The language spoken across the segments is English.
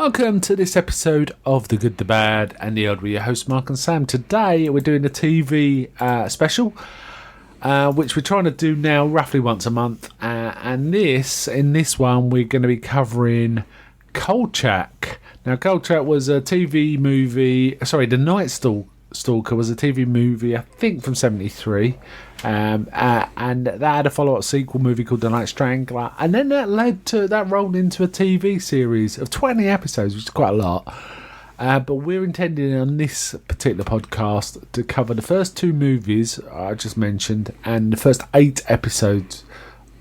Welcome to this episode of The Good, The Bad and The Odd with your hosts Mark and Sam. Today we're doing a TV special, which we're trying to do now roughly once a month. And in this one we're going to be covering Kolchak. Now Kolchak was a TV movie, The Night Stalker was a TV movie, I think from 73. And that had a follow-up sequel movie called The Night Strangler, and then that rolled into a TV series of 20 episodes, which is quite a lot. But we're intending on this particular podcast to cover the first two movies I just mentioned and the first 8 episodes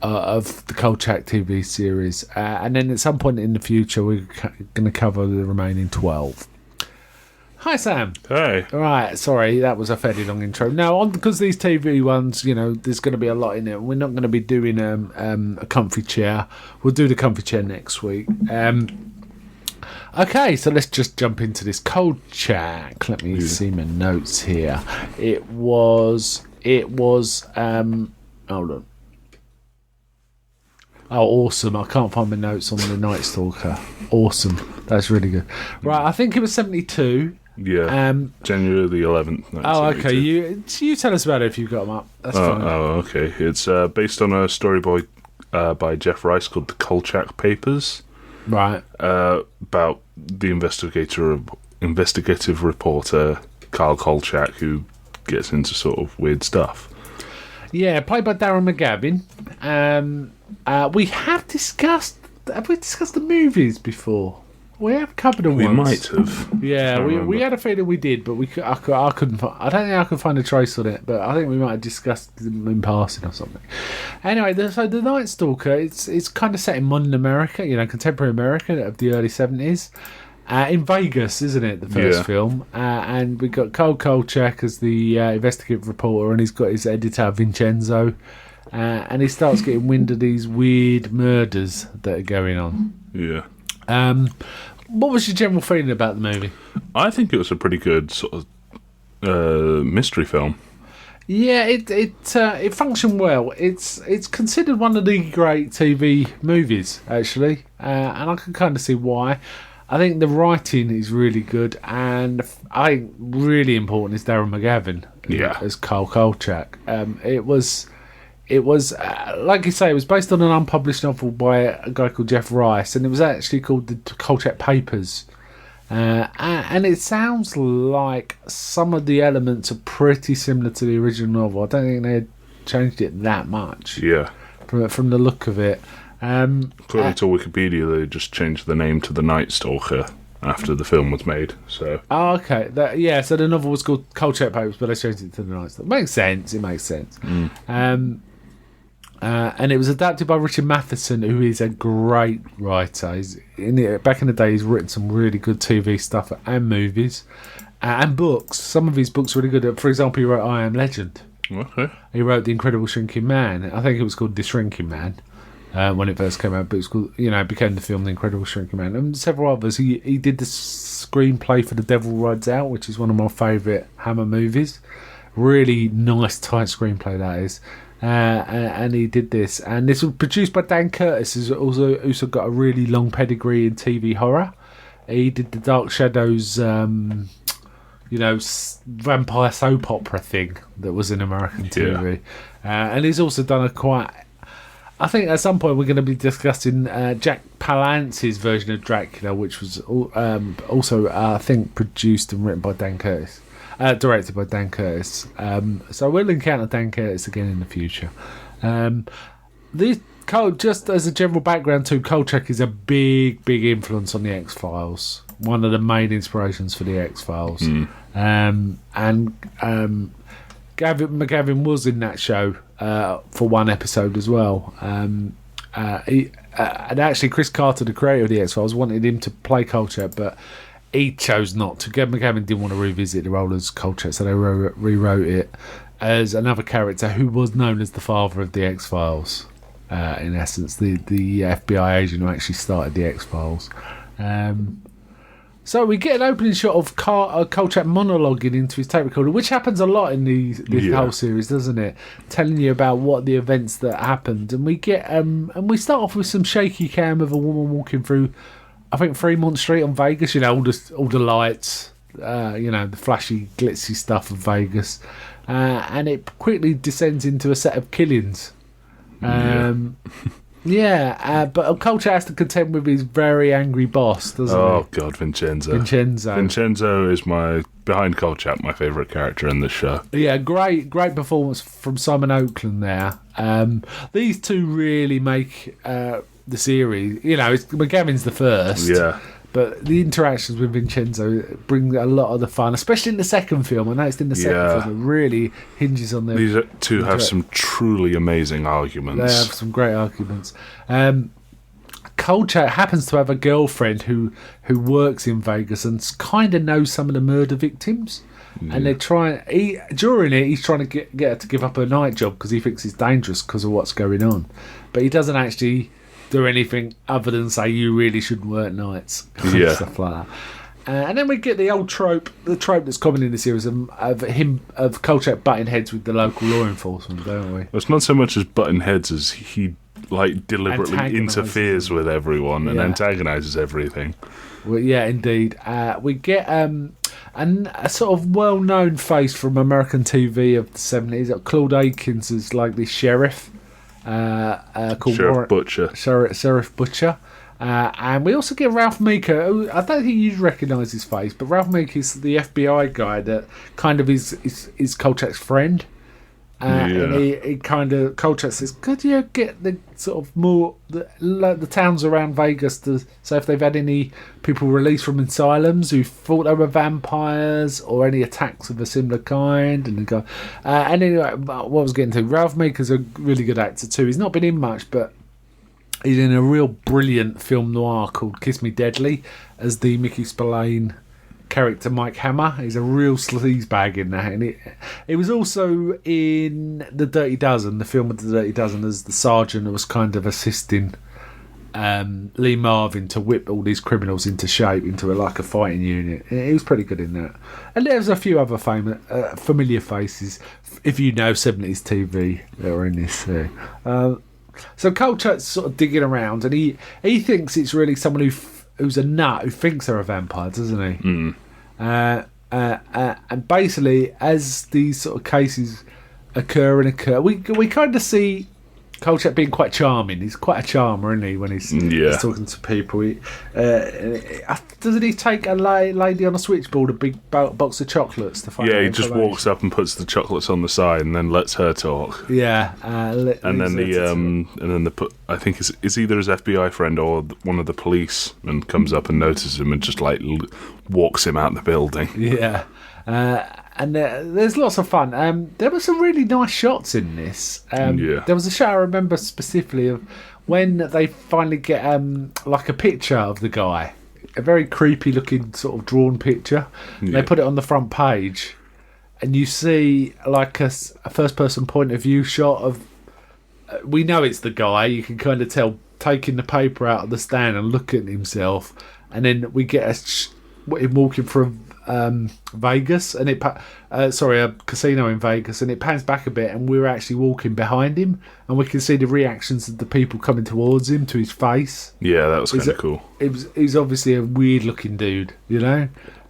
of the Kolchak TV series, and then at some point in the future we're going to cover the remaining 12. Hi Sam. Hey. Right, sorry, that was a fairly long intro. Now, because these TV ones, there's going to be a lot in it. We're not going to be doing a comfy chair. We'll do the comfy chair next week. Okay, so let's just jump into this Kolchak. Let me see my notes here. It was. Hold on. Oh, awesome. I can't find my notes on The Night Stalker. Awesome. That's really good. Right, I think it was 72. Yeah, January the 11th. Oh, okay. You tell us about it if you've got them up. That's fine. Oh, okay. It's based on a story by Jeff Rice called The Kolchak Papers. Right. About the investigative reporter Carl Kolchak, who gets into sort of weird stuff. Yeah, played by Darren McGavin. We have discussed the movies before? We have covered them once. We might have. Yeah, we had a feeling we did, but I couldn't. I don't think I could find a trace on it, but I think we might have discussed them in passing or something. Anyway, so The Night Stalker, it's kind of set in modern America, contemporary America of the early 70s. In Vegas, isn't it, the first film? And we got Carl Kolchak as the investigative reporter, and he's got his editor, Vincenzo. And he starts getting wind of these weird murders that are going on. Yeah. What was your general feeling about the movie? I think it was a pretty good sort of mystery film. Yeah, it functioned well. It's considered one of the great TV movies, actually, and I can kind of see why. I think the writing is really good, and I think really important is Darren McGavin as Carl Kolchak. It was, like you say, it was based on an unpublished novel by a guy called Jeff Rice, and it was actually called the Kolchak Papers. And it sounds like some of the elements are pretty similar to the original novel. I don't think they had changed it that much. Yeah. From the look of it. According to Wikipedia, they just changed the name to The Night Stalker after the film was made. So. Oh, okay. So the novel was called Kolchak Papers, but they changed it to The Night Stalker. It makes sense. And it was adapted by Richard Matheson, who is a great writer. Back in the day, he's written some really good TV stuff and movies and books. Some of his books are really good. For example, he wrote I Am Legend. Okay. He wrote The Incredible Shrinking Man. I think it was called The Shrinking Man when it first came out, but it was called, it became the film The Incredible Shrinking Man. And several others. He did the screenplay for The Devil Rides Out, which is one of my favourite Hammer movies. Really nice, tight screenplay, that is. And he did this, and this was produced by Dan Curtis, who's also got a really long pedigree in TV horror. He did the Dark Shadows, vampire soap opera thing that was in American TV, and he's also done I think at some point we're going to be discussing Jack Palance's version of Dracula, which was also I think produced and written by Dan Curtis. Directed by Dan Curtis. So we'll encounter Dan Curtis again in the future. Just as a general background too, Kolchak is a big influence on the X-Files. One of the main inspirations for the X-Files. And McGavin was in that show for one episode as well. And actually Chris Carter, the creator of the X-Files, wanted him to play Kolchak, but he chose not to. McGavin didn't want to revisit the role as Kolchak, so they rewrote it as another character who was known as the father of the X-Files. In essence, the FBI agent who actually started the X-Files. So we get an opening shot of Kolchak monologuing into his tape recorder, which happens a lot in this whole series, doesn't it? Telling you about what the events that happened, and we get and we start off with some shaky cam of a woman walking through I think Fremont Street on Vegas. All the lights. The flashy, glitzy stuff of Vegas, and it quickly descends into a set of killings. But Kolchak has to contend with his very angry boss, doesn't he? Oh, God, Vincenzo. Vincenzo is behind Kolchak, my favourite character in the show. Yeah, great performance from Simon Oakland there. These two really make the series. McGavin's the first. Yeah. But the interactions with Vincenzo bring a lot of the fun, especially in the second film. I noticed in the second film, it really hinges on them. These two have some truly amazing arguments. They have some great arguments. Kolchak happens to have a girlfriend who works in Vegas and kind of knows some of the murder victims. Yeah. And he's trying to get her to give up her night job because he thinks it's dangerous because of what's going on. But he doesn't actually do anything other than say you really shouldn't work nights. Stuff like that. And then we get the old trope that's common in the series of Kolchak butting heads with the local law enforcement, don't we? Well, it's not so much as butting heads as he deliberately interferes with everyone and antagonises everything. Well, yeah, indeed. We get a sort of well-known face from American TV of the 70s. Claude Akins is like this sheriff. Called Sheriff Butcher. Sheriff Butcher. And we also get Ralph Meeker, who I don't think you'd recognise his face, but Ralph Meeker is the FBI guy that kind of is Kolchak's friend. And he kind of, Kolchak says, could you get the sort of more, the towns around Vegas to, so if they've had any people released from asylums who thought they were vampires or any attacks of a similar kind, and go, and anyway, what I was getting to, Ralph Meeker's a really good actor too. He's not been in much, but he's in a real brilliant film noir called Kiss Me Deadly as the Mickey Spillane character Mike Hammer. He's a real sleazebag in that, and it was also in The Dirty Dozen, the film of The Dirty Dozen, as the sergeant who was kind of assisting Lee Marvin to whip all these criminals into shape into a fighting unit. He was pretty good in that. And there's a few other familiar faces if you know 70s TV that are in this. So Kolchak's sort of digging around, and he thinks it's really someone who's a nut who thinks they're a vampire, doesn't he? And basically, as these sort of cases occur, we kind of see Kolchak being quite charming. He's quite a charmer, isn't he, when he's talking to people? Doesn't he take a lady on a switchboard a big box of chocolates to find out he just walks up and puts the chocolates on the side and then lets her talk. And then I think it's either his FBI friend or one of the police and comes up and notices him and just walks him out the building. And there's lots of fun. There were some really nice shots in this. There was a shot I remember specifically of when they finally get a picture of the guy, a very creepy looking sort of drawn picture. They put it on the front page, and you see a first person point of view shot of. We know it's the guy. You can kind of tell taking the paper out of the stand and looking at himself, and then we get him walking from Vegas, and a casino in Vegas, and it pans back a bit, and we're actually walking behind him, and we can see the reactions of the people coming towards him to his face. Yeah, that was kind of cool. He's obviously a weird looking dude,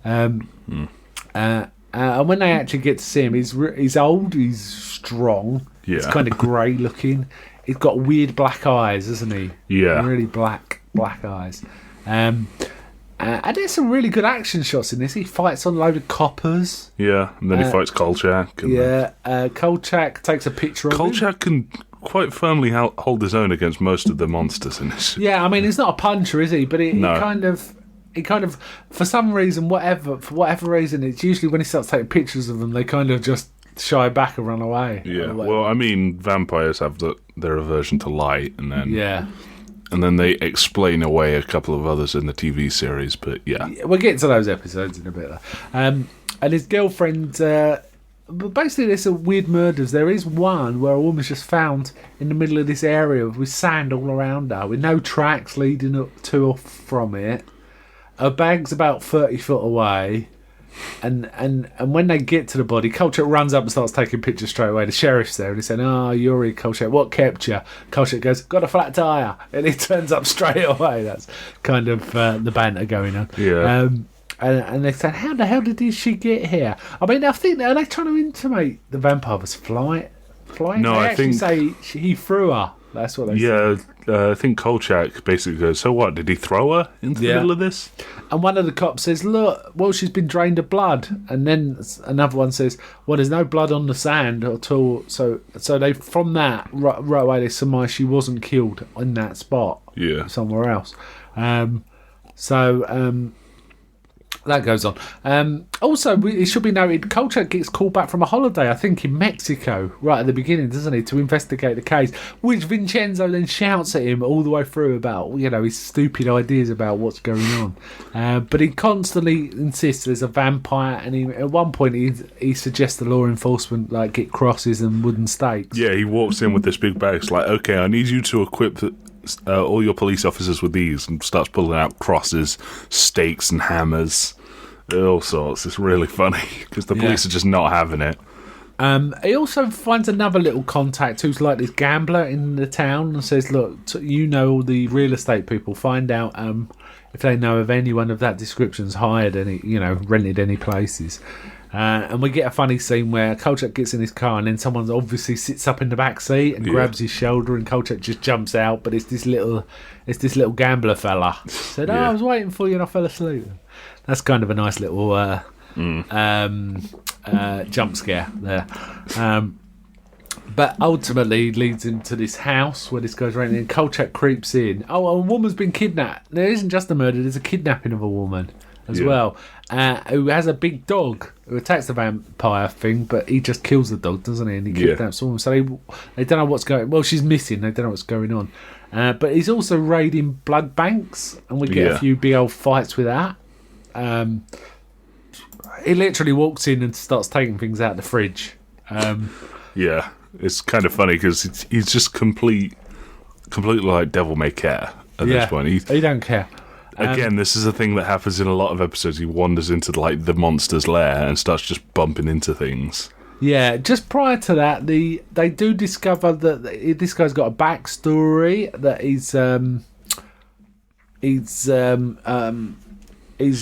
and when they actually get to see him, he's old, he's strong, he's kind of grey looking, he's got weird black eyes, isn't he? Really black eyes. And there's some really good action shots in this. He fights on a load of coppers. Yeah, and then he fights Kolchak. Kolchak takes a picture of him. Kolchak can quite firmly hold his own against most of the monsters in this. Yeah, I mean, he's not a puncher, is he? But he kind of, for some reason, for whatever reason, it's usually when he starts taking pictures of them, they kind of just shy back and run away. Yeah, well, I mean, vampires have their aversion to light, and then... And then they explain away a couple of others in the TV series, but we'll get to those episodes in a bit. And his girlfriend, basically there's some weird murders. There is one where a woman's just found in the middle of this area with sand all around her, with no tracks leading up to or from it. Her bag's about 30 foot away, And when they get to the body, Kolchak runs up and starts taking pictures straight away. The sheriff's there and he's saying, "Oh, you're here, Kolchak. What kept you?" Kolchak goes, "Got a flat tyre." And he turns up straight away. That's kind of the banter going on. Yeah. And they say, "How the hell did she get here?" I mean, I think, are they trying to intimate the vampire was flying? No, they I actually think- say he threw her. That's what they say. Yeah, I think Kolchak basically goes, "So what, did he throw her into the middle of this?" And one of the cops says, "Look, well, she's been drained of blood." And then another one says, "Well, there's no blood on the sand at all." So they, from that, right away, they surmise she wasn't killed in that spot. Yeah. Somewhere else. That goes on. Also, it should be noted, Kolchak gets called back from a holiday, I think, in Mexico, right at the beginning, doesn't he, to investigate the case, which Vincenzo then shouts at him all the way through about, his stupid ideas about what's going on. But he constantly insists there's a vampire, and at one point he suggests the law enforcement get crosses and wooden stakes. Yeah, he walks in with this big bag. It's like, "Okay, I need you to equip all your police officers with these," and starts pulling out crosses, stakes, and hammers, all sorts. It's really funny because the police are just not having it. He also finds another little contact who's like this gambler in the town and says, "Look, all the real estate people. Find out if they know of anyone of that description's hired any, rented any places." And we get a funny scene where Kolchak gets in his car and then someone obviously sits up in the back seat and grabs his shoulder, and Kolchak just jumps out, but it's this little gambler fella. Said, "I was waiting for you and I fell asleep." That's kind of a nice little jump scare there. But ultimately leads him to this house where this guy's renting, and Kolchak creeps in. Oh, a woman's been kidnapped. There isn't just a murder, there's a kidnapping of a woman as well, who has a big dog who attacks the vampire thing, but he just kills the dog, doesn't he? And he kidnaps the woman. So they don't know what's going. Well, she's missing. They don't know what's going on. But he's also raiding blood banks, and we get a few big old fights with that. He literally walks in and starts taking things out of the fridge. Yeah, it's kind of funny because he's just completely like devil may care at this point. He don't care. Again, this is a thing that happens in a lot of episodes. He wanders into the monster's lair and starts just bumping into things. Yeah, just prior to that, they do discover that this guy's got a backstory, that he's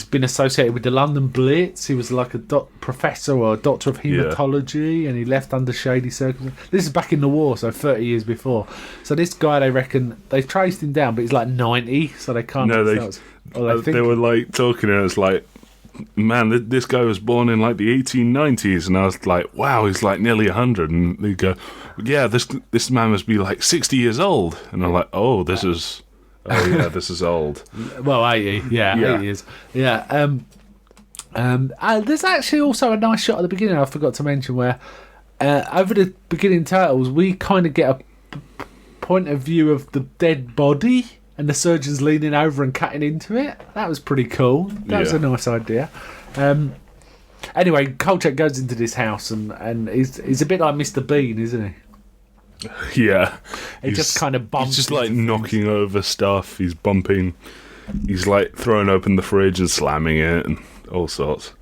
been associated with the London Blitz. He was like a professor or a doctor of haematology, and he left under shady circumstances. This is back in the war, so 30 years before. So this guy, they reckon, they've traced him down, but he's like 90, so they can't... No, they were talking, and it's like, "Man, this guy was born in the 1890s," and I was like, "Wow, he's nearly 100." And they go, "Yeah, this man must be 60 years old." And I'm like, "Oh, this is old." Well, 80, 80 years. Yeah. There's actually also a nice shot at the beginning I forgot to mention where over the beginning titles we kind of get a point of view of the dead body, and the surgeon's leaning over and cutting into it. That was pretty cool. That was a nice idea. Anyway, Kolchak goes into this house and he's a bit like Mr. Bean, isn't he? Yeah. He just kind of bumps. He's just knocking over stuff. He's bumping. He's throwing open the fridge and slamming it and all sorts.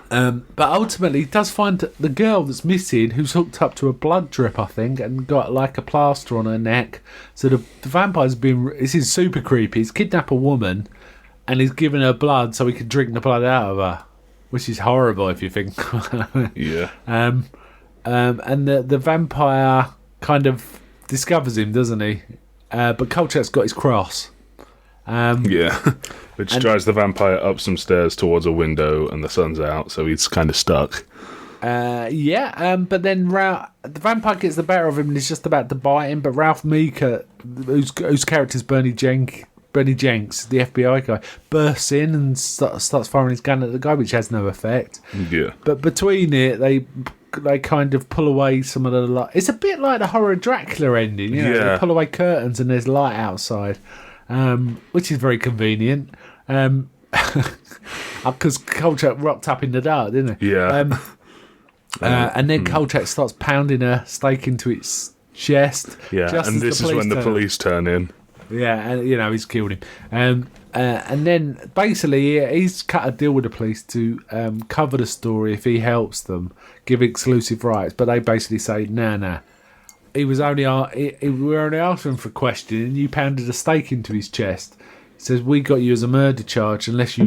But ultimately, he does find the girl that's missing, who's hooked up to a blood drip, I think, and got a plaster on her neck. So the vampire's been... This is super creepy. He's kidnapped a woman, and he's given her blood so he can drink the blood out of her, which is horrible if you think. Yeah. And the vampire kind of discovers him, doesn't he? But Kolchak's got his cross. Which drives the vampire up some stairs towards a window, and the sun's out, so he's kind of stuck. But then the vampire gets the better of him and is just about to bite him, but Ralph Meeker, whose character's Bernie Jenks, the FBI guy, bursts in and starts firing his gun at the guy, which has no effect. Yeah. But between it, they kind of pull away some of the light. It's a bit like the horror Dracula ending, They pull away curtains and there's light outside. Which is very convenient, because Kolchak rocked up in the dark, didn't he? Yeah. And then Kolchak starts pounding a stake into its chest. Yeah, and this is when the police turn in. Yeah, and he's killed him. And then basically he's cut a deal with the police to cover the story if he helps them, give exclusive rights. But they basically say, nah. We were only asking for questioning. You pounded a stake into his chest. He says, we got you as a murder charge unless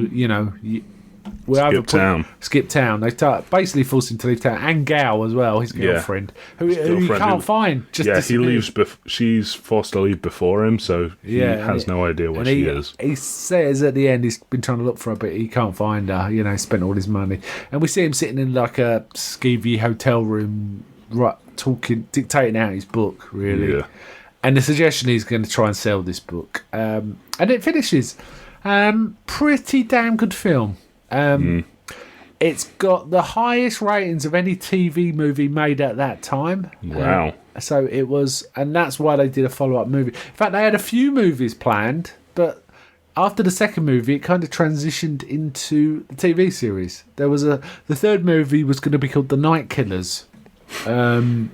skip town. They basically force him to leave town, and Gal as well, his girlfriend, who you can't find. He leaves. She's forced to leave before him, so he has no idea where she is. He says at the end he's been trying to look for her, but he can't find her. Spent all his money, and we see him sitting in like a skeevy hotel room, right, dictating out his book, really. Yeah. And the suggestion he's going to try and sell this book, and it finishes. Pretty damn good film. It's got the highest ratings of any TV movie made at that time. Wow. So it was, and that's why they did a follow-up movie. In fact, they had a few movies planned, but after the second movie, it kind of transitioned into the TV series. The third movie was going to be called The Night Killers. So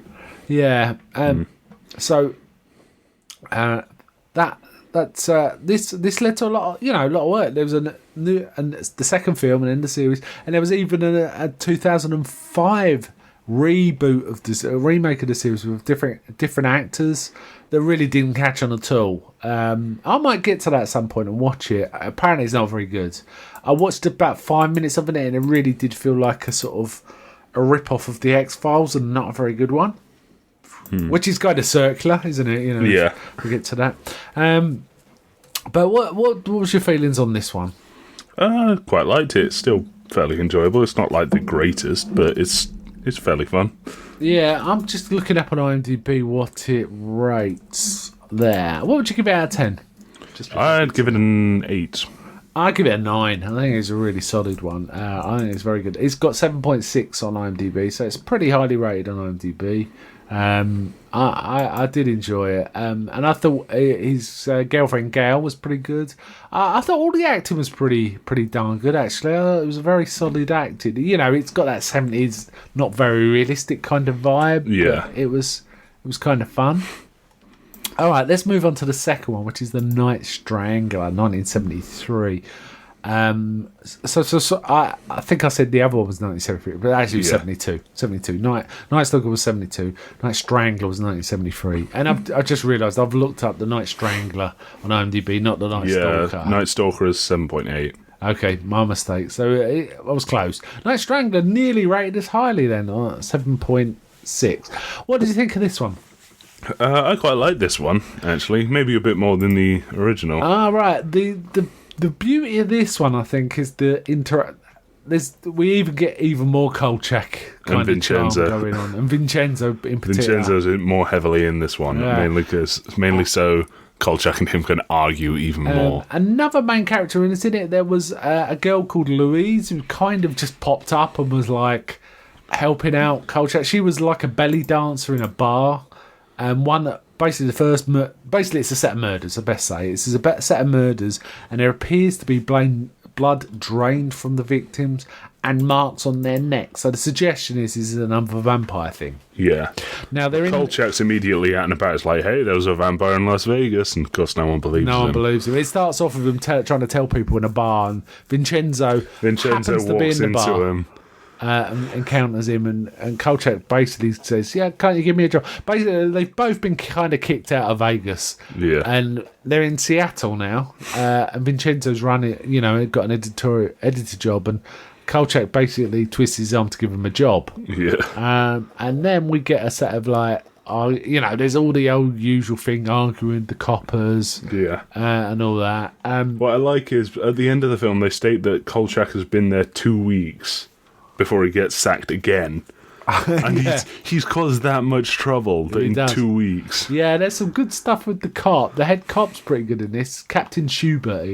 this led to a lot of work. There was the second film and then the series, and there was even a 2005 reboot of this, a remake of the series with different actors that really didn't catch on at all. I might get to that at some point and watch it. Apparently, it's not very good. I watched about 5 minutes of it, and it really did feel like a sort of a rip-off of the X-Files, and not a very good one. Which is kind of circular, isn't it? Yeah. We'll get to that. But what was your feelings on this one? Quite liked it. It's still fairly enjoyable. It's not like the greatest, but it's fairly fun. Yeah, I'm just looking up on IMDb what it rates there. What would you give it out of 10? I'd give it an 8. I'd give it a 9. I think it's a really solid one. I think it's very good. It's got 7.6 on IMDb, so it's pretty highly rated on IMDb. I did enjoy it, and I thought his girlfriend Gail was pretty good. I thought all the acting was pretty darn good, actually. I thought it was a very solid acting. It's got that 70s, not very realistic kind of vibe. Yeah, it was kind of fun. All right, let's move on to the second one, which is The Night Strangler, 1973. So I think I said the other one was 1973, but actually it was 72. Night Stalker was 72. Night Strangler was 1973. And I just realised I've looked up The Night Strangler on IMDb, not The Night Stalker. Night Stalker is 7.8. Okay, my mistake. So I was close. Night Strangler nearly rated as highly then, 7.6. What did you think of this one? I quite like this one, actually. Maybe a bit more than the original. Right. The beauty of this one, I think, is we even get even more Kolchak kind of charm going on, and Vincenzo in particular. Vincenzo's more heavily in this one, mainly so Kolchak and him can argue even more. Another main character in it, there was a girl called Louise who kind of just popped up and was like helping out Kolchak. She was like a belly dancer in a bar, and basically it's a set of murders, I best say. It's a set of murders, and there appears to be blood drained from the victims and marks on their necks. So the suggestion is another vampire thing. Yeah. Now Kolchak's immediately out and about. It's like, hey, there was a vampire in Las Vegas, and of course no one believes him. No one believes him. It starts off with him trying to tell people in a bar, and Vincenzo happens to be in the bar. Him. And encounters him, and Kolchak basically says, "Yeah, can't you give me a job?" Basically, they've both been kind of kicked out of Vegas, and they're in Seattle now. And Vincenzo's running, got an editor job, and Kolchak basically twists his arm to give him a job. Yeah, and then we get a set of there's all the old usual thing, arguing the coppers, and all that. What I like is at the end of the film, they state that Kolchak has been there 2 weeks before he gets sacked again. And he's caused that much trouble in 2 weeks. Yeah, there's some good stuff with the cop. The head cop's pretty good in this. Captain Schubert.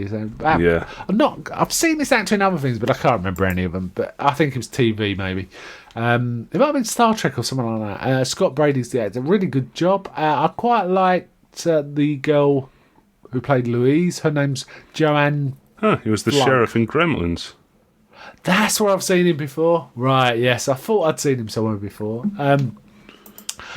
I've seen this actor in other things, but I can't remember any of them. But I think it was TV, maybe. It might have been Star Trek or something like that. Scott Brady's the actor. Really good job. I quite liked the girl who played Louise. Her name's Joanne. He was the sheriff in Gremlins. That's where I've seen him before. Right, yes. I thought I'd seen him somewhere before.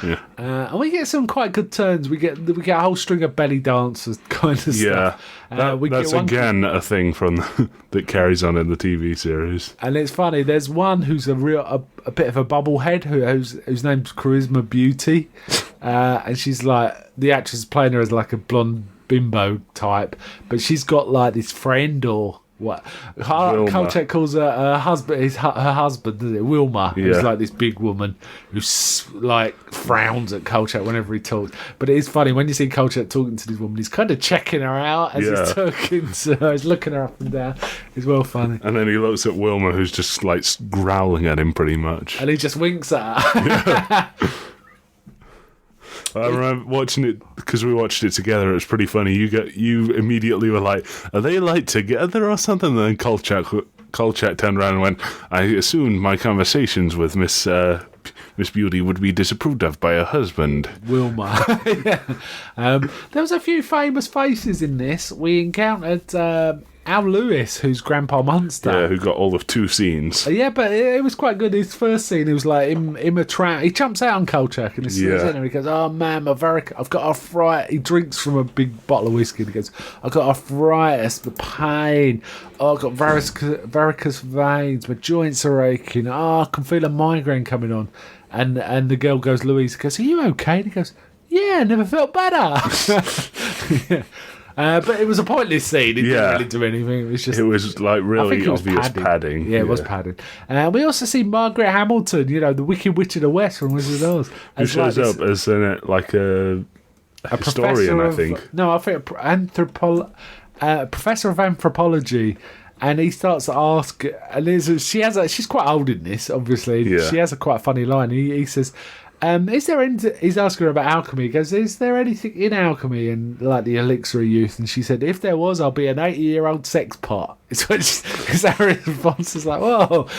Yeah. And we get some quite good turns. We get a whole string of belly dancers kind of stuff. That's again a thing from that carries on in the TV series. And it's funny. There's one who's a bit of a bubblehead whose name's Charisma Beauty, and she's like the actress playing her as like a blonde bimbo type, but she's got like this friend or what? Kolchak calls her husband. Her husband, is it? Wilma, who's like this big woman who like frowns at Kolchak whenever he talks. But it is funny when you see Kolchak talking to this woman. He's kind of checking her out as he's talking to her. He's looking her up and down. It's well funny. And then he looks at Wilma, who's just like growling at him pretty much, and he just winks at her. I remember watching it because we watched it together. It was pretty funny. You immediately were like, "Are they like together or something?" And then Kolchak turned around and went, "I assumed my conversations with Miss Beauty would be disapproved of by her husband, Wilma." There was a few famous faces in this. We encountered Al Lewis, who's Grandpa Munster. Yeah, who got all of 2 scenes. Yeah, but it was quite good. His first scene, it was like him a tramp. He jumps out on Kolchak and he's in there and he goes, "Oh man, I've got arthritis." He drinks from a big bottle of whiskey and he goes, "I've got arthritis, the pain. Oh, I've got varicose veins. My joints are aching. Oh, I can feel a migraine coming on." And the girl goes, Louise goes, "Are you okay?" And he goes, "Yeah, I never felt better." Yeah. But it was a pointless scene. It didn't really do anything. It was like really obvious padding. Yeah, it was padding. We also see Margaret Hamilton, the Wicked Witch of the West from Wizard of Oz. Who shows up as like a historian, I think. No, I think professor of anthropology. And he starts to ask, and she's quite old in this, obviously. Yeah. She has a quite funny line. He says, "Is there he's asking her about alchemy. He goes, "Is there anything in alchemy and like the elixir of youth?" And she said, "If there was, I'll be an 80-year-old sex pot." It's because her response is like, "Whoa."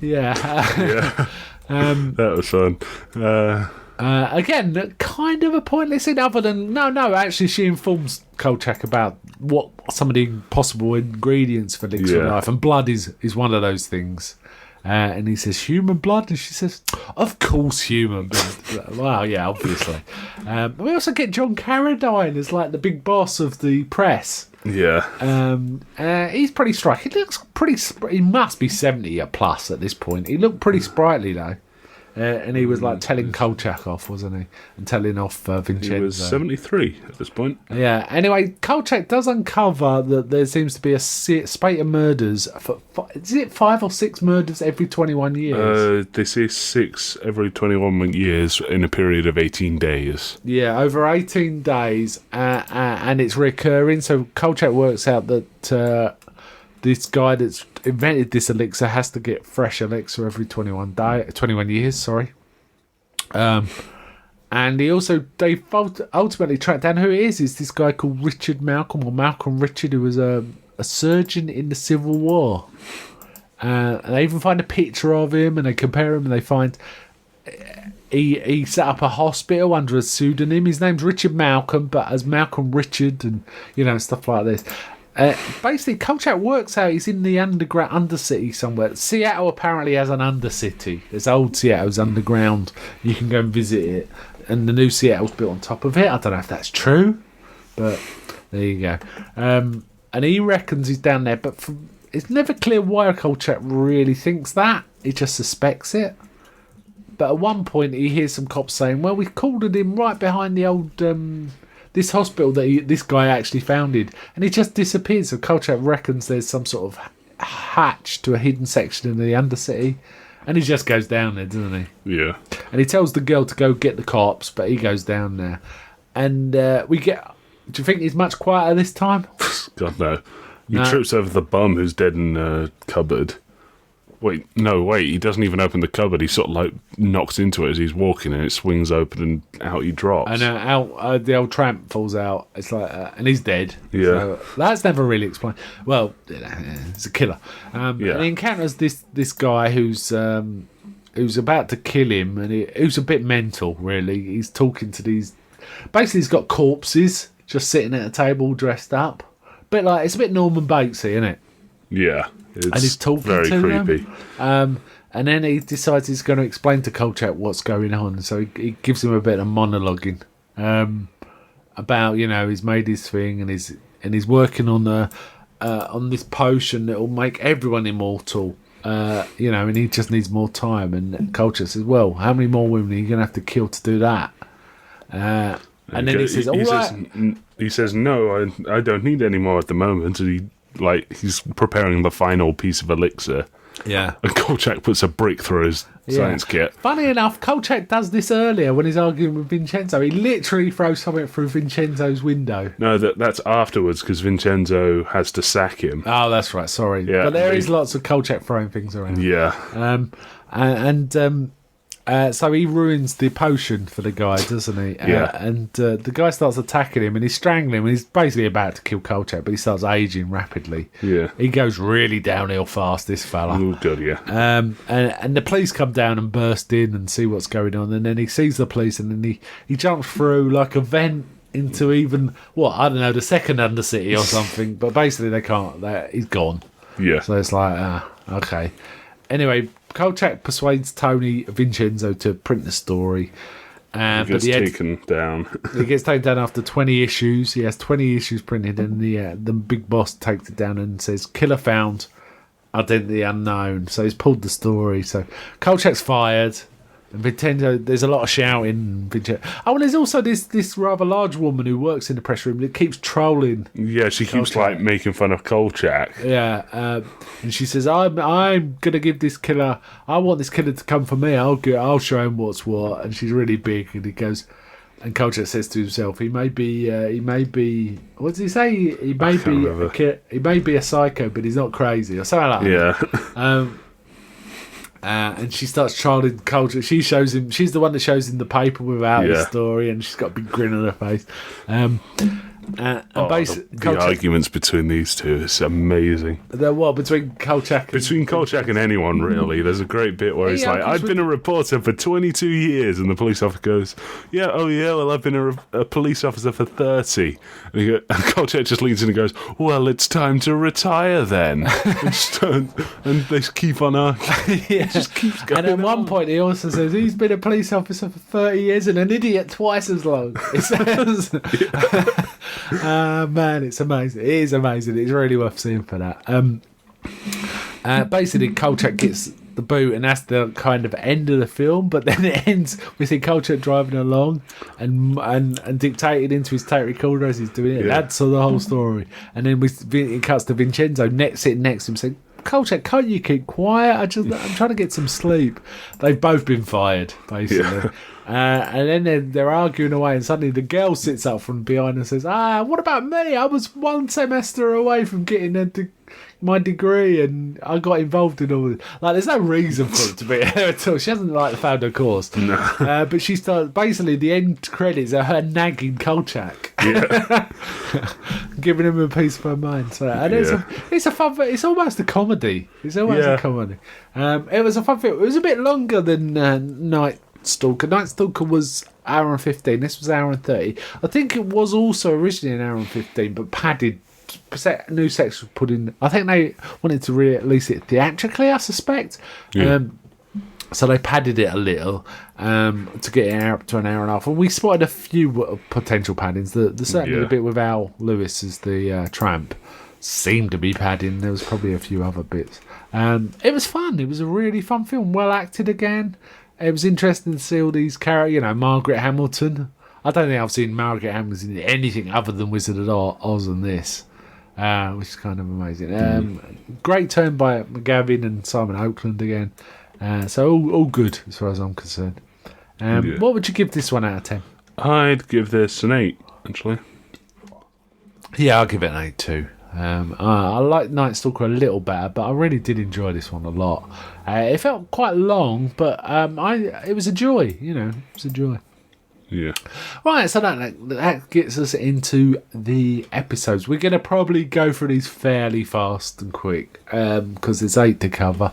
That was fun. Again, kind of a pointless scene other than... No, actually she informs Kolchak about what some of the possible ingredients for elixir of life, and blood is one of those things. And he says, "Human blood?" And she says, "Of course human blood." Well, yeah, obviously. We also get John Carradine as like the big boss of the press. Yeah. He's pretty striking. He looks he must be 70 plus at this point. He looked pretty sprightly though. And he was like telling Kolchak off, wasn't he? And telling off Vincenzo. He was 73 at this point. Yeah. Anyway, Kolchak does uncover that there seems to be a spate of murders. Is it 5 or 6 murders every 21 years? They say 6 every 21 years in a period of 18 days. Yeah, over 18 days, and it's recurring. So Kolchak works out that this guy that's invented this elixir has to get fresh elixir every 21 years. Sorry. And they ultimately track down who it is. It's this guy called Richard Malcolm, or Malcolm Richard, who was a surgeon in the Civil War. And they even find a picture of him, and they compare him, and they find he set up a hospital under a pseudonym. His name's Richard Malcolm, but as Malcolm Richard, and stuff like this. Basically, Kolchak works out he's in the undercity somewhere. Seattle apparently has an undercity. There's old Seattle's underground. You can go and visit it. And the new Seattle's built on top of it. I don't know if that's true, but there you go. And he reckons he's down there, but it's never clear why Kolchak really thinks that. He just suspects it. But at one point, he hears some cops saying, "Well, we cornered him right behind the old... this hospital that this guy actually founded," and he just disappears. So Kolchak reckons there's some sort of hatch to a hidden section in the undercity, and he just goes down there, doesn't he? Yeah. And he tells the girl to go get the cops, but he goes down there, and we get. Do you think he's much quieter this time? God no. He trips over the bum who's dead in a cupboard. Wait, he doesn't even open the cupboard. He sort of like knocks into it as he's walking, and it swings open, and out he drops. And out the old tramp falls out. It's like, and he's dead. Yeah, so that's never really explained. Well, it's a killer. And he encounters this guy who's about to kill him, and who's a bit mental. Really, he's talking to these. Basically, he's got corpses just sitting at a table, dressed up. But like, it's a bit Norman Batesy, isn't it? Yeah. And he's talking very to creepy. them. And then he decides he's going to explain to Kolchak what's going on. So he gives him a bit of monologuing about, he's made his thing and he's working on this potion that will make everyone immortal. And he just needs more time. And Kolchak says, well, how many more women are you going to have to kill to do that? And then he says, he says, no, I don't need any more at the moment. And he's preparing the final piece of elixir. Yeah. And Kolchak puts a brick through his science kit. Funny enough, Kolchak does this earlier when he's arguing with Vincenzo. He literally throws something through Vincenzo's window. No, that's afterwards because Vincenzo has to sack him. Oh, that's right. Sorry. Yeah, but there is lots of Kolchak throwing things around. Yeah. So he ruins the potion for the guy, doesn't he? And the guy starts attacking him and he's strangling him and he's basically about to kill Kolchak, but he starts aging rapidly. Yeah. He goes really downhill fast, this fella. Oh, good, yeah. And the police come down and burst in and see what's going on, and then he sees the police and then he jumps through like a vent into the second undercity or something, but basically they can't. He's gone. Yeah. So it's like, okay. Anyway, Kolchak persuades Tony Vincenzo to print the story. He gets taken down. He gets taken down after 20 issues. He has 20 issues printed, and the big boss takes it down and says, "Killer found, identity unknown." So he's pulled the story. So Kolchak's fired. And Vincenzo, there's a lot of shouting. Oh, and there's also this rather large woman who works in the press room that keeps trolling. Yeah, she keeps making fun of Kolchak. Yeah, and she says, "I'm gonna give this killer. I want this killer to come for me. I'll show him what's what." And she's really big. And he goes, and Kolchak says to himself, "He may be. What does he say? He may be a psycho, but he's not crazy, or something like that." Yeah. And she starts trolling Kolchak. She shows him. She's the one that shows him the paper without his story, and she's got a big grin on her face. The arguments between these two is amazing. Between Kolchak and anyone, really. There's a great bit where he's like, "I've been a reporter for 22 years," and the police officer goes, well, I've been a police officer for 30. And Kolchak just leans in and goes, "Well, it's time to retire then." and they just keep on arguing. It just keeps going. And at one point, he also says he's been a police officer for 30 years and an idiot twice as long. It says. Man, it's amazing. It is amazing. It's really worth seeing for that. Basically, Kolchak gets the boot, and that's the kind of end of the film. But then it ends with Kolchak driving along and dictating into his tape recorder as he's doing it. Yeah. That's the whole story. And then it cuts to Vincenzo sitting next to him, saying, "Kolchak, can't you keep quiet? I'm trying to get some sleep." They've both been fired, basically. Yeah. And then they're arguing away, and suddenly the girl sits up from behind and says, "What about me? I was one semester away from getting my degree, and I got involved in all this." Like, there's no reason for it to be her at all. She hasn't found her course. No. But she starts, basically, the end credits are her nagging Kolchak. Yeah. Giving him a piece of her mind. So, and it's a fun, it's almost a comedy. It's almost a comedy. It was a fun film. It was a bit longer than Night Stalker. Night Stalker was hour and 15. This was hour and 30. I think it was also originally an hour and 15, but padded. New sex was put in. I think they wanted to release it theatrically, I suspect. Yeah. So they padded it a little to get it up to an hour and a half. And we spotted a few potential paddings. Certainly the bit with Al Lewis as the tramp seemed to be padding. There was probably a few other bits. It was fun. It was a really fun film. Well acted again. It was interesting to see all these characters. Margaret Hamilton. I don't think I've seen Margaret Hamilton in anything other than Wizard of Oz and this. Which is kind of amazing. Great turn by McGavin and Simon Oakland again. So all good as far as I'm concerned. What would you give this one out of 10? I'd give this an 8, actually. Yeah, I'll give it an 8 too. I like Night Stalker a little better, but I really did enjoy this one a lot. It felt quite long, but it was a joy. It was a joy. Yeah. Right, so that gets us into the episodes. We're going to probably go through these fairly fast and quick because there's 8 to cover.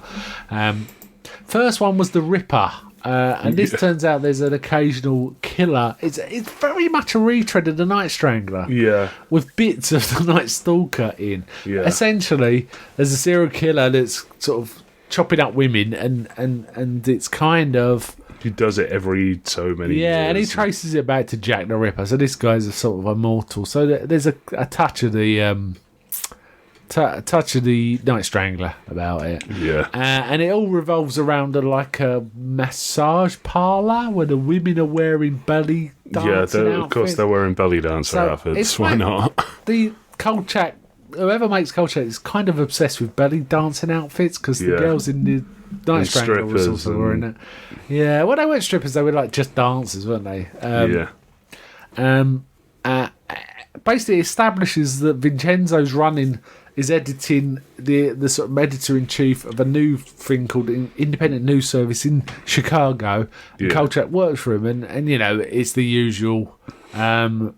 First one was the Ripper. And this turns out there's an occasional killer. It's very much a retread of the Night Strangler. Yeah. With bits of the Night Stalker in. Yeah. Essentially, there's a serial killer that's sort of chopping up women, and it's kind of. He does it every so many years. And he traces it back to Jack the Ripper. So this guy's a sort of immortal. So there's a touch of the Night Strangler about it. Yeah. And it all revolves around a massage parlour where the women are wearing belly dancing outfits. Of course they're wearing belly dancer outfits. Why not? The Kolchak, whoever makes Kolchak is kind of obsessed with belly dancing outfits because the girls in the Night Strangler was also wearing it. Yeah, well, they weren't strippers; they were like just dancers, weren't they? Basically, establishes that Vincenzo's is editing the sort of editor in chief of a new thing called Independent News Service in Chicago. And Kolchak works for him, and it's the usual arguing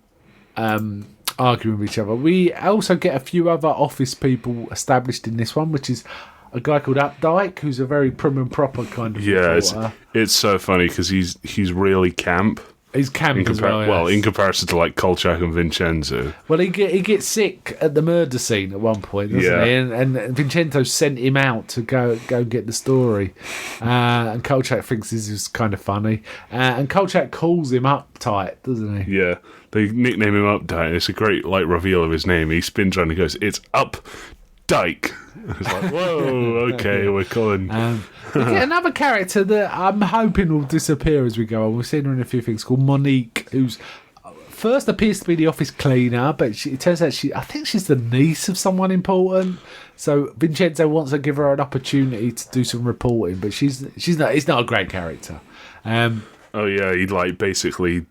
with each other. We also get a few other office people established in this one, which is a guy called Updike, who's a very prim and proper kind of reporter. It's so funny because he's really camp. He's camp as well. Well, in comparison to like Kolchak and Vincenzo. Well, he gets sick at the murder scene at one point, doesn't he? And Vincenzo sent him out to go get the story. And Kolchak thinks this is kind of funny. And Kolchak calls him Uptight, doesn't he? Yeah, they nickname him Uptight. It's a great reveal of his name. He spins around and goes, "It's Updike." It's like, whoa, okay, we're calling. We get another character that I'm hoping will disappear as we go on. We've seen her in a few things, called Monique, who's first appears to be the office cleaner, but it turns out I think she's the niece of someone important. So Vincenzo wants to give her an opportunity to do some reporting, but she's not. It's not a great character. He basically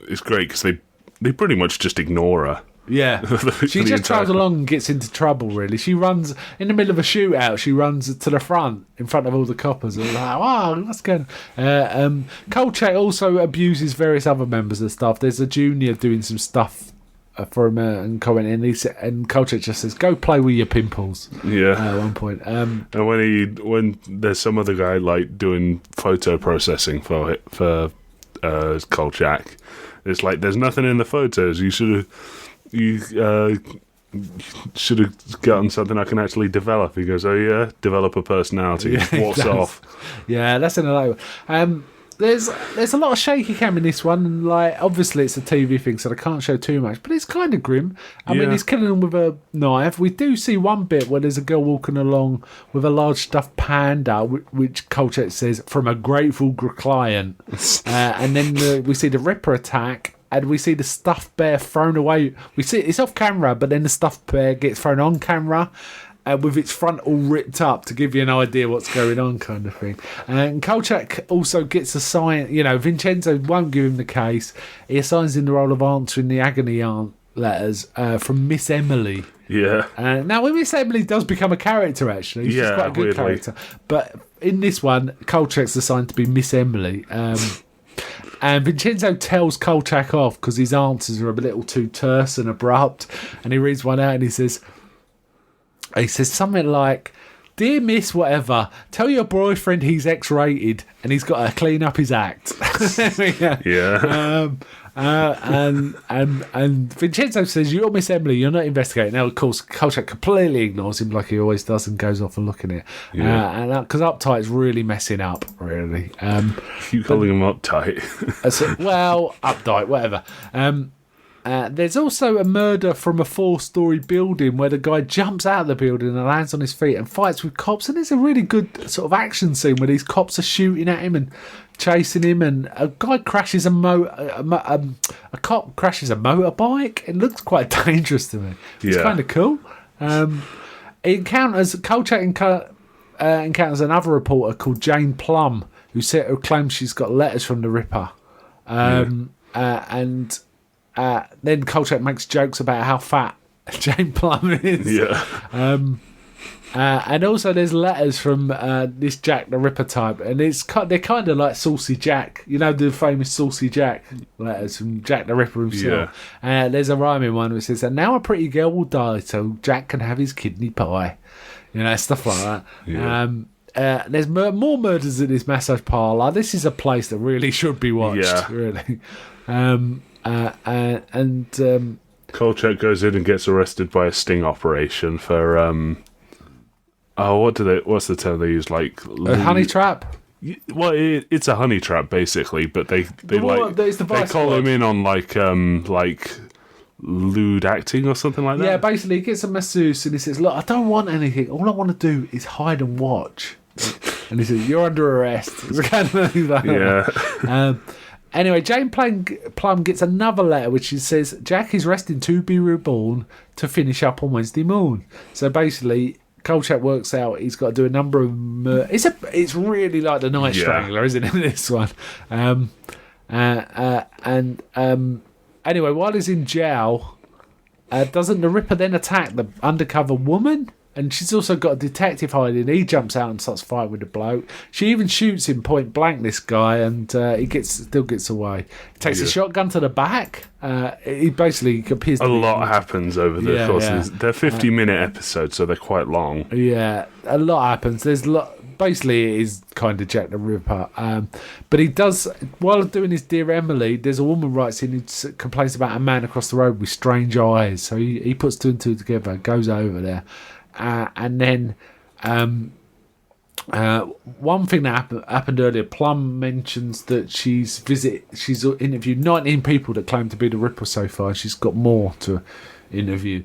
it's great because they pretty much just ignore her. Yeah, she just travels along and gets into trouble, really. She runs, in the middle of a shootout, she runs to the front, in front of all the coppers. And they're like, wow, what's going on? Kolchak also abuses various other members of the staff. There's a junior doing some stuff for him and commenting, and Kolchak just says, go play with your pimples. Yeah. At one point. And when there's some other guy, doing photo processing for Kolchak, it's like, there's nothing in the photos. You should have gotten something I can actually develop. He goes, oh yeah, develop a personality. Walks off. Yeah, that's another one. There's a lot of shaky cam in this one, and obviously it's a TV thing, so I can't show too much. But it's kind of grim. I mean, he's killing them with a knife. We do see one bit where there's a girl walking along with a large stuffed panda, which Kolchak says from a grateful client, and then we see the Ripper attack. And we see the stuffed bear thrown away. We see it's off camera, but then the stuffed bear gets thrown on camera with its front all ripped up to give you an idea what's going on, kind of thing. And Kolchak also gets assigned, Vincenzo won't give him the case. He assigns him the role of answering the agony aunt letters from Miss Emily. Yeah. Now, Miss Emily does become a character, actually. She's quite a good character. But in this one, Kolchak's assigned to be Miss Emily. And Vincenzo tells Kolchak off because his answers are a little too terse and abrupt. And he reads one out and he says something like, "Dear Miss whatever, tell your boyfriend he's X-rated and he's got to clean up his act." Yeah. And Vincenzo says, "You're Miss Emily, you're not investigating." Now, of course, Kolchak completely ignores him like he always does and goes off and looking at it. And because Uptight's really messing up, really. You calling him Uptight? Uptight, whatever. There's also a murder from a 4-story building where the guy jumps out of the building and lands on his feet and fights with cops. And there's a really good sort of action scene where these cops are shooting at him and chasing him, and a guy crashes a cop crashes a motorbike. It looks quite dangerous to me. It's kind of cool. Kolchak encounters another reporter called Jane Plum, who claims she's got letters from the Ripper. And then Kolchak makes jokes about how fat Jane Plum is. Yeah. And also there's letters from this Jack the Ripper type, and they're kind of like Saucy Jack, the famous Saucy Jack letters from Jack the Ripper himself. Yeah. There's a rhyming one which says, "And now a pretty girl will die so Jack can have his kidney pie," stuff like that. Yeah. There's more murders at this massage parlour. This is a place that really should be watched. Really. Kolchak goes in and gets arrested by a sting operation for What's the term they use? Like A honey trap. Well, it's a honey trap basically, but they call him in on like lewd acting or something like that. Yeah, basically he gets a masseuse and he says, "Look, I don't want anything. All I want to do is hide and watch." And he says, "You're under arrest." It's kind of like that. Anyway, Jane Plum gets another letter which says Jack is resting to be reborn to finish up on Wednesday morn. So basically, Kolchak works out he's got to do a number of it's really like the Night Strangler, isn't it? This one. Anyway, while he's in jail, doesn't the Ripper then attack the undercover woman? And she's also got a detective hiding. He jumps out and starts fighting with the bloke. She even shoots him point blank, this guy, and he still gets away. He takes a shotgun to the back. He basically appears to a lot happens over the course. They're 50-minute episodes, so they're quite long. Yeah, a lot happens. Basically, it is kind of Jack the Ripper. But he does, while doing his Dear Emily, there's a woman writes in who complains about a man across the road with strange eyes. So he puts two and two together, goes over there. And then one thing that happened earlier, Plum mentions that she's interviewed 19 people that claim to be the Ripper so far. She's got more to interview.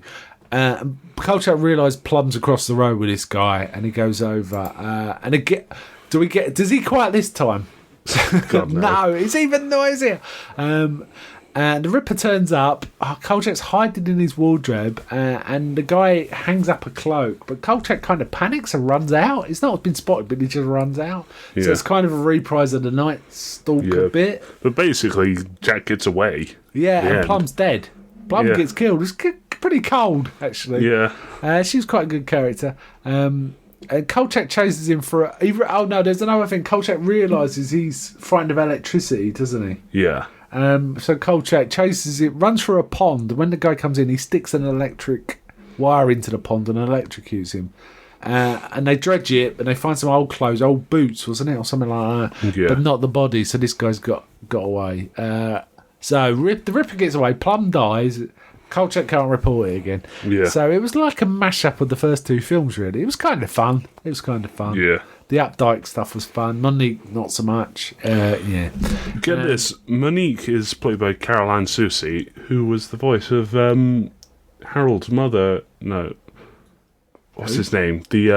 Kolchak realised Plum's across the road with this guy, and he goes over. And again, does he quiet this time? God, no. No, it's even noisier. And the Ripper turns up. Kolchak's hiding in his wardrobe, and the guy hangs up a cloak. But Kolchak kind of panics and runs out. It's not been spotted, but he just runs out. Yeah. So it's kind of a reprise of the Night Stalker bit. But basically, Jack gets away. Yeah, and Plum's dead. Plum gets killed. It's pretty cold, actually. Yeah. She's quite a good character. And Kolchak chases him for... there's another thing. Kolchak realises he's frightened of electricity, doesn't he? Yeah. So Kolchak chases it, runs through a pond. When the guy comes in, he sticks an electric wire into the pond and electrocutes him. And they dredge it, and they find some old clothes, old boots, wasn't it, or something like that? Yeah. But not the body. So this guy's got away. So the Ripper gets away. Plum dies. Kolchak can't report it again. Yeah. So it was like a mashup of the first two films, really. It was kind of fun. Yeah. The Updike stuff was fun. Monique, not so much. Yeah. Get this. Monique is played by Caroline Susi, who was the voice of Harold's mother. No. What's his name? The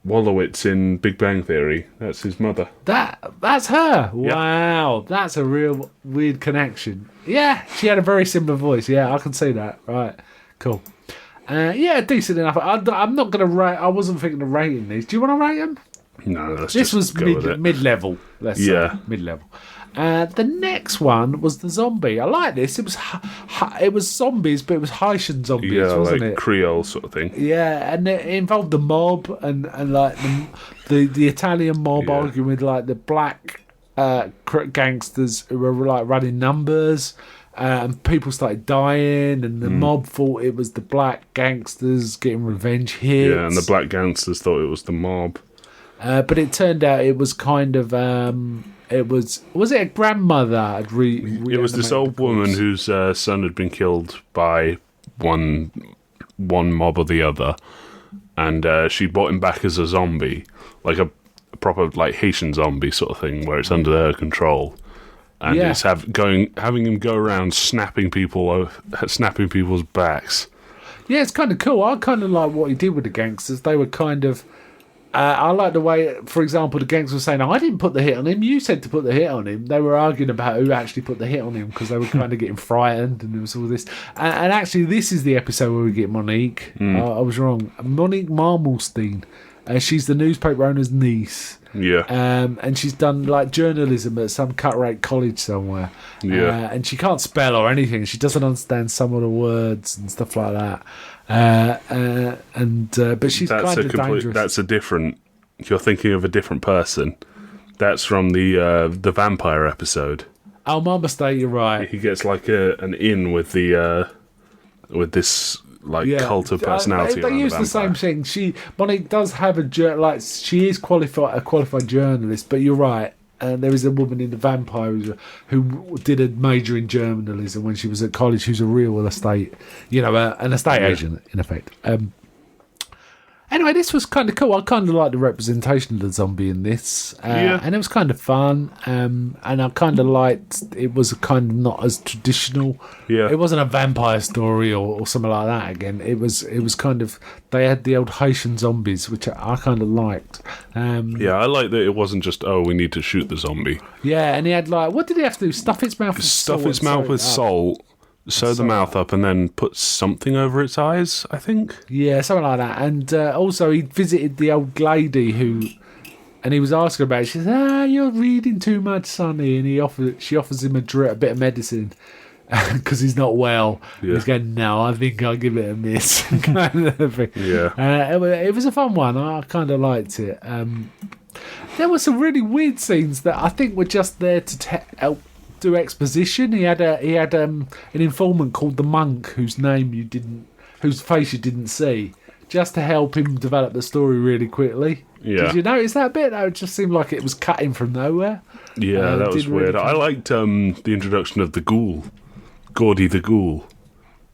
Wolowitz in Big Bang Theory. That's his mother. That's her. Yeah. Wow. That's a real weird connection. Yeah, she had a very similar voice. Yeah, I can see that. Right. Cool. Decent enough. I'm not going to rate... I wasn't thinking of rating these. Do you want to rate them? No, this was mid-level. Let's say. Mid-level. The next one was the zombie. I like this. It was zombies, but it was Haitian zombies, wasn't like it? Creole sort of thing. Yeah, and it involved the mob and like the Italian mob arguing with like the black gangsters who were like running numbers. And people started dying, and the mob thought it was the black gangsters getting revenge hits. Yeah, and the black gangsters thought it was the mob. But it turned out it was kind of... was it a grandmother? It was this old woman whose son had been killed by one mob or the other, and she brought him back as a zombie, like a proper like Haitian zombie sort of thing, where it's under her control. And it's having him go around snapping people's backs. Yeah, it's kind of cool. I kind of like what he did with the gangsters. They were kind of... I like the way, for example, the gangsters were saying, I didn't put the hit on him, you said to put the hit on him. They were arguing about who actually put the hit on him because they were kind of getting frightened, and there was all this. And actually, this is the episode where we get Monique. I was wrong. Monique Marmelstein. She's the newspaper owner's niece. Yeah. And she's done like journalism at some cut-rate college somewhere. Yeah. And she can't spell or anything. She doesn't understand some of the words and stuff like that. But she's kind of dangerous. That's a different... You're thinking of a different person. That's from the vampire episode. Oh, my mistake. You're right. He gets like an in with the with this cult of personality. They use the same thing. Monique does have she is a qualified journalist, but you're right. there was a woman in the Vampire who did a major in journalism when she was at college, who's a real estate, an estate agent, in effect. Anyway, this was kind of cool. I kind of liked the representation of the zombie in this. And it was kind of fun. And I kind of liked it was kind of not as traditional. Yeah. It wasn't a vampire story or something like that again. It was kind of, they had the old Haitian zombies, which I kind of liked. I like that it wasn't just, we need to shoot the zombie. Yeah, and he had what did he have to do? Stuff its mouth with salt. Stuff its mouth with salt. Sew the mouth up and then put something over its eyes, I think. Yeah, something like that. And also he visited the old lady and he was asking about it. She said, you're reading too much, Sonny. And she offers him a bit of medicine because he's not well. Yeah. He's going, no, I think I'll give it a miss. Kind of thing. Yeah. It was a fun one. I kind of liked it. There were some really weird scenes that I think were just there to help do exposition. He had an informant called the Monk, whose face you didn't see, just to help him develop the story really quickly. Yeah. Did you notice that bit? It just seemed like it was cutting from nowhere. Yeah, that was weird. I liked the introduction of the ghoul, Gordy the Ghoul,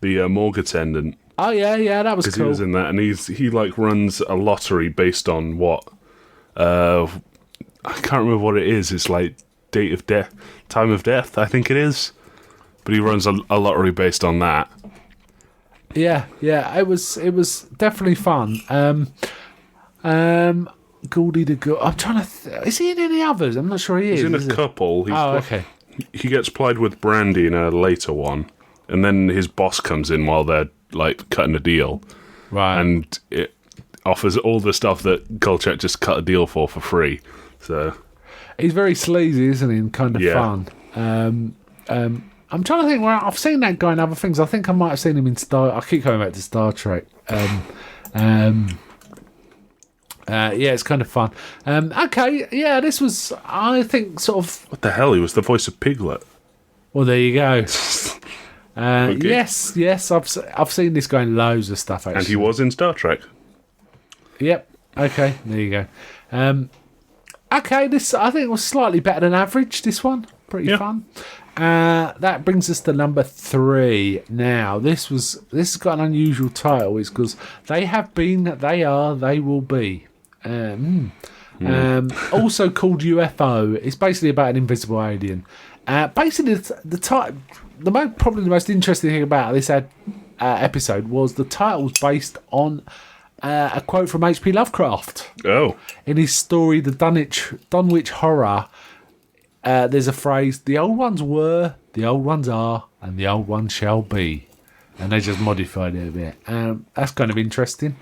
the morgue attendant. Oh yeah, that was cool. Because he was in that, and he runs a lottery based on what I can't remember what it is. It's like date of death, time of death, I think it is. But he runs a lottery based on that. Yeah, it was definitely fun. Goldie the Ghoul. I'm trying to. Is he in any others? I'm not sure he is. He's in a couple. Okay. He gets plied with brandy in a later one, and then his boss comes in while they're cutting a deal, right? And it offers all the stuff that Kolchak just cut a deal for free. So. He's very sleazy, isn't he? And kind of fun. I'm trying to think where I've seen that guy in other things. I think I might have seen him in I keep coming back to Star Trek. It's kind of fun. This was, I think, sort of. What the hell? He was the voice of Piglet. Well, there you go. Okay. Yes, I've seen this guy in loads of stuff. Actually, and he was in Star Trek. Yep. Okay, there you go. This I think was slightly better than average. This one, pretty fun. That brings us to number 3. Now, this has got an unusual title. It's because they have been, they are, they will be. Also called UFO. It's basically about an invisible alien. Basically, probably the most interesting thing about this episode was the title was based on a quote from H.P. Lovecraft. Oh. In his story, The Dunwich Horror, there's a phrase, the old ones were, the old ones are, and the old ones shall be. And they just modified it a bit. That's kind of interesting.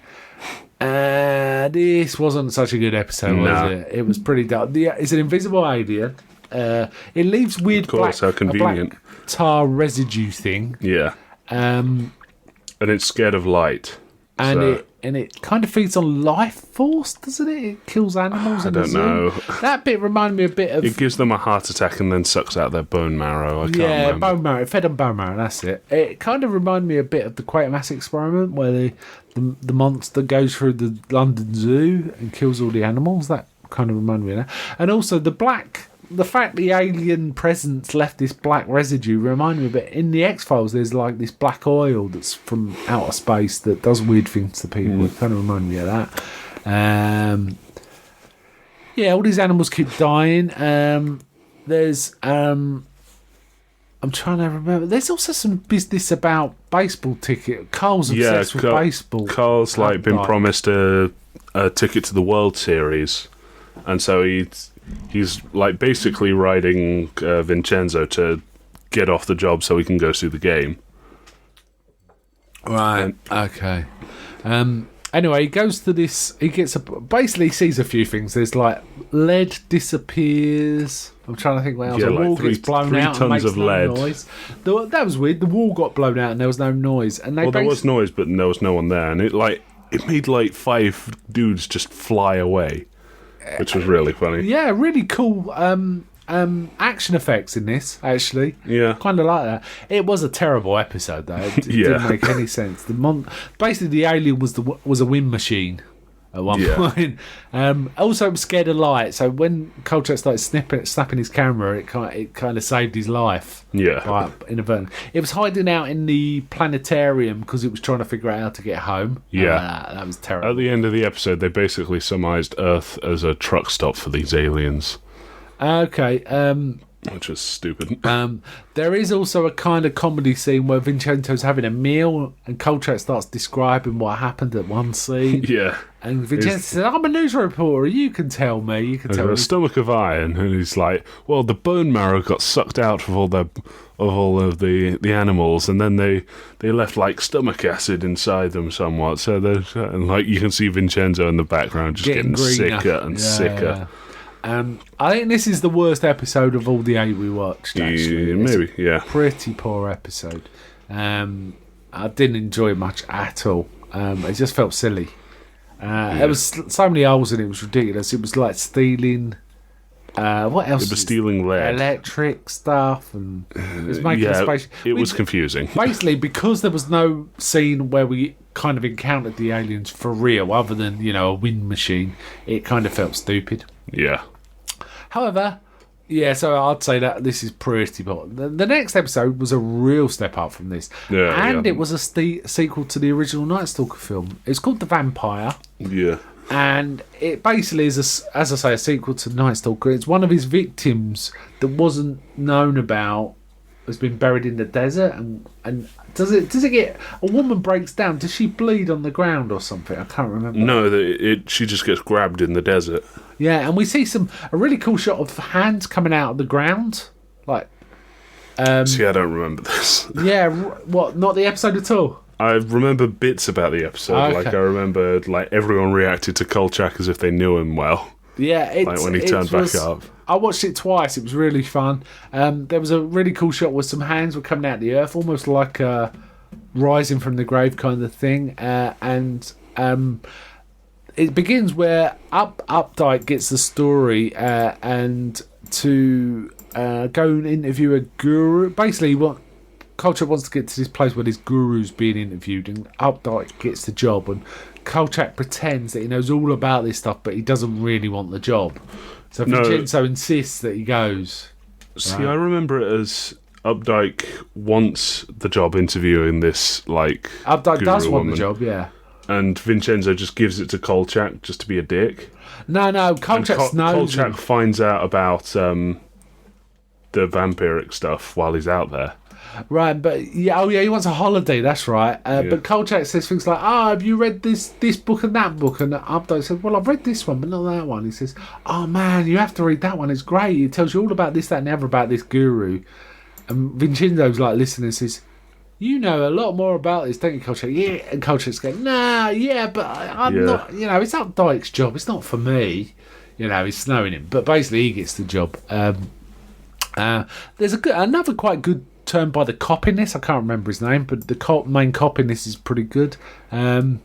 This wasn't such a good episode, was it? It was pretty dull. It's an invisible alien. It leaves weird black tar residue thing. Yeah. And it's scared of light. And it kind of feeds on life force, doesn't it? It kills animals. I don't know. That bit reminded me a bit of. It gives them a heart attack and then sucks out their bone marrow. I can't remember. Bone marrow. It fed on bone marrow. That's it. It kind of reminded me a bit of the Quatermass experiment, where the monster goes through the London Zoo and kills all the animals. That kind of reminded me of that. And also the fact the alien presence left this black residue reminded me a bit. In the X-Files, there's this black oil that's from outer space that does weird things to people. It kind of reminded me of that. All these animals keep dying. There's I'm trying to remember. There's also some business about baseball ticket. Carl's obsessed with baseball. Carl's been promised a ticket to the World Series, and so he's basically riding Vincenzo to get off the job so he can go see the game. Right. Okay. Anyway, he goes to this. He basically sees a few things. There's lead disappears. I'm trying to think what else. The wall gets blown out and makes no noise. That was weird. The wall got blown out and there was no noise. And there was noise, but there was no one there. And it made 5 dudes just fly away. Which was really funny. Yeah, really cool action effects in this, actually. Yeah. Kind of like that. It was a terrible episode, though. It didn't make any sense. Basically, the alien was a wind machine. at one point. Also, I'm scared of light. So when Kolchak started snapping his camera, it kind of saved his life. Yeah. Inadvertently. It was hiding out in the planetarium because it was trying to figure out how to get home. Yeah. That was terrible. At the end of the episode, they basically summarized Earth as a truck stop for these aliens. Okay. Which is stupid. There is also a kind of comedy scene where Vincenzo's having a meal and Kolchak starts describing what happened at one scene. Yeah. And Vincenzo says, I'm a news reporter, you can tell me. You can tell me. A stomach of iron, and he's like, well, the bone marrow got sucked out of all of the animals, and then they left like stomach acid inside them somewhat. So and like you can see Vincenzo in the background just getting sicker and sicker. I think this is the worst episode of all the 8 we watched, actually. Maybe, yeah. Pretty poor episode. I didn't enjoy it much at all. It just felt silly. There was so many holes in it, it was ridiculous. It was like stealing... what else? It was stealing lead. Electric stuff. And it was making it was confusing. Basically, because there was no scene where we kind of encountered the aliens for real, other than, a wind machine, it kind of felt stupid. Yeah. However, so I'd say that this is pretty poor. The next episode was a real step up from this. It was a sequel to the original Night Stalker film. It's called The Vampire. Yeah. And it basically is, as I say, a sequel to Night Stalker. It's one of his victims that wasn't known about, has been buried in the desert. And does it get... A woman breaks down. Does she bleed on the ground or something? I can't remember. No, she just gets grabbed in the desert. Yeah, and we see a really cool shot of hands coming out of the ground. Like... See, I don't remember this. Yeah, what? Not the episode at all? I remember bits about the episode. Okay. Like, I remember everyone reacted to Kolchak as if they knew him well. Yeah, like when he turned back up. I watched it twice. It was really fun. There was a really cool shot where some hands were coming out of the earth, almost like rising from the grave kind of thing. It begins where Updike gets the story and to go and interview a guru. Basically, what Kolchak wants to get to this place where this guru's being interviewed, and Updike gets the job, and Kolchak pretends that he knows all about this stuff, but he doesn't really want the job. So Vincenzo insists that he goes. See, I remember it as Updike wants the job interviewing this, like... Updike does want woman. the job, yeah. And Vincenzo just gives it to Kolchak just to be a dick. No, Kolchak knows. Kolchak finds out about the vampiric stuff while he's out there. Right, but he wants a holiday, that's right. But Kolchak says things like, have you read this book and that book? And Updike says, well, I've read this one, but not that one. He says, oh man, you have to read that one, it's great. It tells you all about this, that, and the other about this guru. And Vincenzo's like listening and says, you know a lot more about this, don't you, Kolchak? Yeah. And Kolchak's going, nah, yeah, but I'm not, it's Updike's job, it's not for me. He's snowing him. But basically, he gets the job. There's another quite good turn by the cop in this. I can't remember his name, but the main cop in this is pretty good. And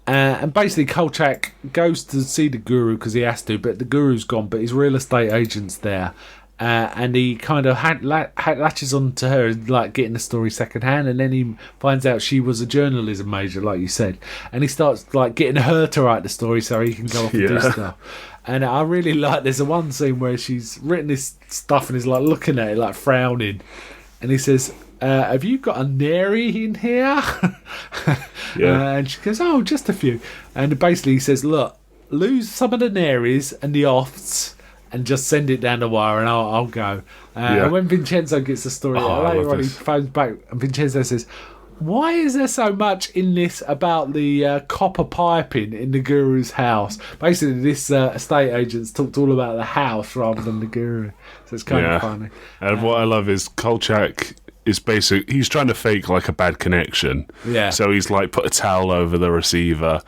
basically, Kolchak goes to see the guru because he has to, but the guru's gone, but his real estate agent's there. And he kind of latches on to her, like getting the story secondhand, and then he finds out she was a journalism major, like you said, and he starts like getting her to write the story so he can go off and do stuff. And I really like. There's a one scene where she's written this stuff and is like looking at it, like frowning, and he says, "Have you got a nary in here?" And she goes, "Oh, just a few." And basically he says, "Look, lose some of the naries and the offs." And just send it down the wire, and I'll go. And when Vincenzo gets the story, later on he phones back, and Vincenzo says, "Why is there so much in this about the copper piping in the guru's house?" Basically, this estate agent's talked all about the house rather than the guru, so it's kind of funny. And what I love is Kolchak is he's trying to fake like a bad connection. Yeah. So he's like put a towel over the receiver.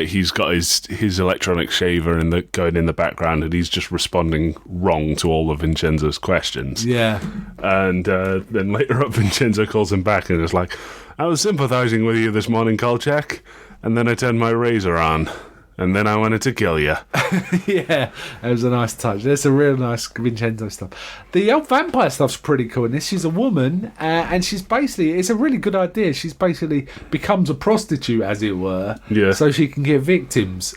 He's got his electronic shaver going in the background, and he's just responding wrong to all of Vincenzo's questions. Yeah. And then later up, Vincenzo calls him back and is like, "I was sympathising with you this morning, Kolchak, and then I turned my razor on." and then I wanted to kill you. Yeah, it was a nice touch. There's a real nice Vincenzo stuff. The old vampire stuff's pretty cool in this. She's a woman, and she's basically, it's a really good idea. She's basically becomes a prostitute, as it were, so she can get victims.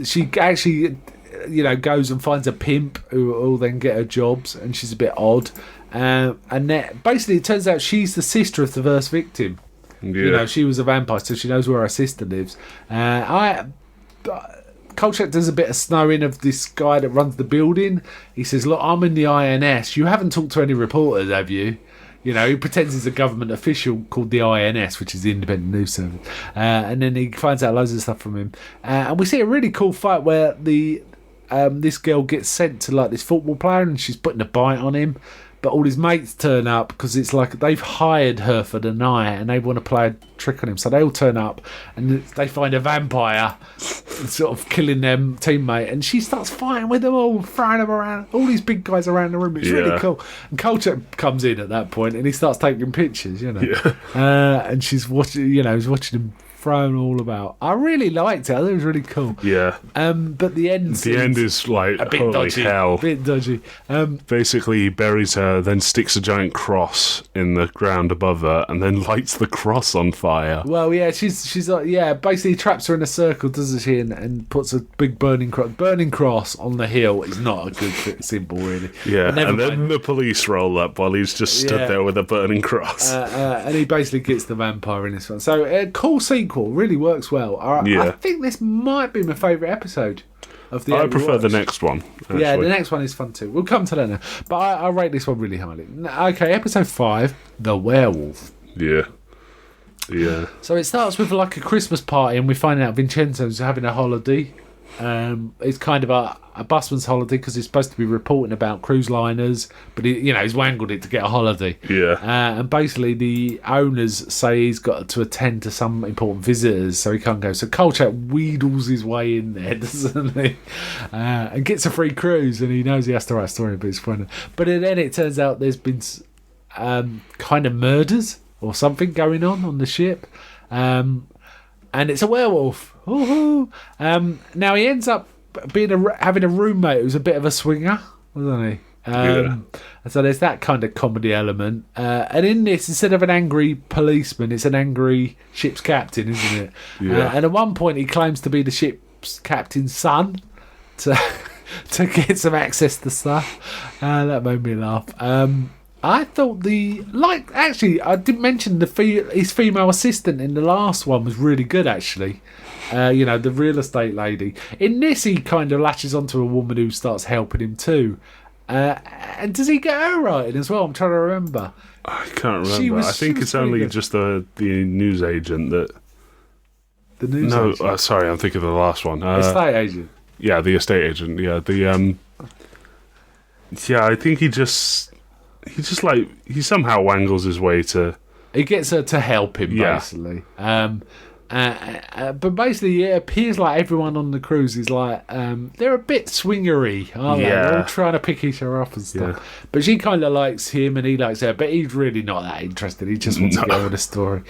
She actually, goes and finds a pimp who will then get her jobs, and she's a bit odd. And then, basically, it turns out she's the sister of the first victim. Yeah. She was a vampire, so she knows where her sister lives. Kolchak does a bit of snowing of this guy that runs the building. He says, look, I'm in the INS. You haven't talked to any reporters, have you? He pretends he's a government official called the INS, which is the Independent News Service. And then he finds out loads of stuff from him. And we see a really cool fight where this girl gets sent to like this football player, and she's putting a bite on him. But all his mates turn up because it's like they've hired her for the night and they want to play a trick on him. So they all turn up and they find a vampire sort of killing their teammate. And she starts fighting with them all, throwing them around, all these big guys around the room. It's really cool. And Kolchak comes in at that point and he starts taking pictures, and she's watching, he's watching him thrown all about. I really liked it. I thought it was really cool. Yeah. But the end is like, a bit holy dodgy. hell. A bit dodgy. Basically, he buries her, then sticks a giant cross in the ground above her, and then lights the cross on fire. Well, yeah, she's like, basically traps her in a circle, doesn't she, and puts a big burning cross on the hill. Is not a good symbol, really. Yeah, and then the police roll up while he's just stood there with a burning cross. And he basically gets the vampire in this one. So, cool sequel, really works well. I think this might be my favourite episode of the I prefer the next one, actually. Yeah, the next one is fun too. We'll come to that now. But I rate this one really highly. Okay, episode 5, The Werewolf. Yeah. So it starts with like a Christmas party, and we find out Vincenzo's having a holiday. It's kind of a busman's holiday because he's supposed to be reporting about cruise liners, but he's wangled it to get a holiday. Yeah. And basically the owners say he's got to attend to some important visitors, so he can't go. So Kolchak wheedles his way in there, doesn't he? And gets a free cruise, and he knows he has to write a story, but it's funny. But then it turns out there's been kind of murders or something going on the ship. And it's a werewolf. Now he ends up having a roommate who's a bit of a swinger, wasn't he? And so there's that kind of comedy element. And in this, instead of an angry policeman, it's an angry ship's captain, isn't it? Yeah. And at one point, he claims to be the ship's captain's son to get some access to stuff. That made me laugh. I thought actually, I didn't mention his female assistant in the last one was really good, actually. The real estate lady. In this, he kind of latches onto a woman who starts helping him too. And does he get her right in as well? I'm trying to remember. I can't remember. I think it's only just the news agent that... The news agent? No, sorry, I'm thinking of the last one. Estate agent? Yeah, the estate agent. Yeah, I think he somehow wangles his way to... He gets her to help him, basically. But basically, it appears like everyone on the cruise is like... they're a bit swingery, aren't they? They're all trying to pick each other up and stuff. Yeah. But she kind of likes him and he likes her, but he's really not that interested. He just wants to get on with the story.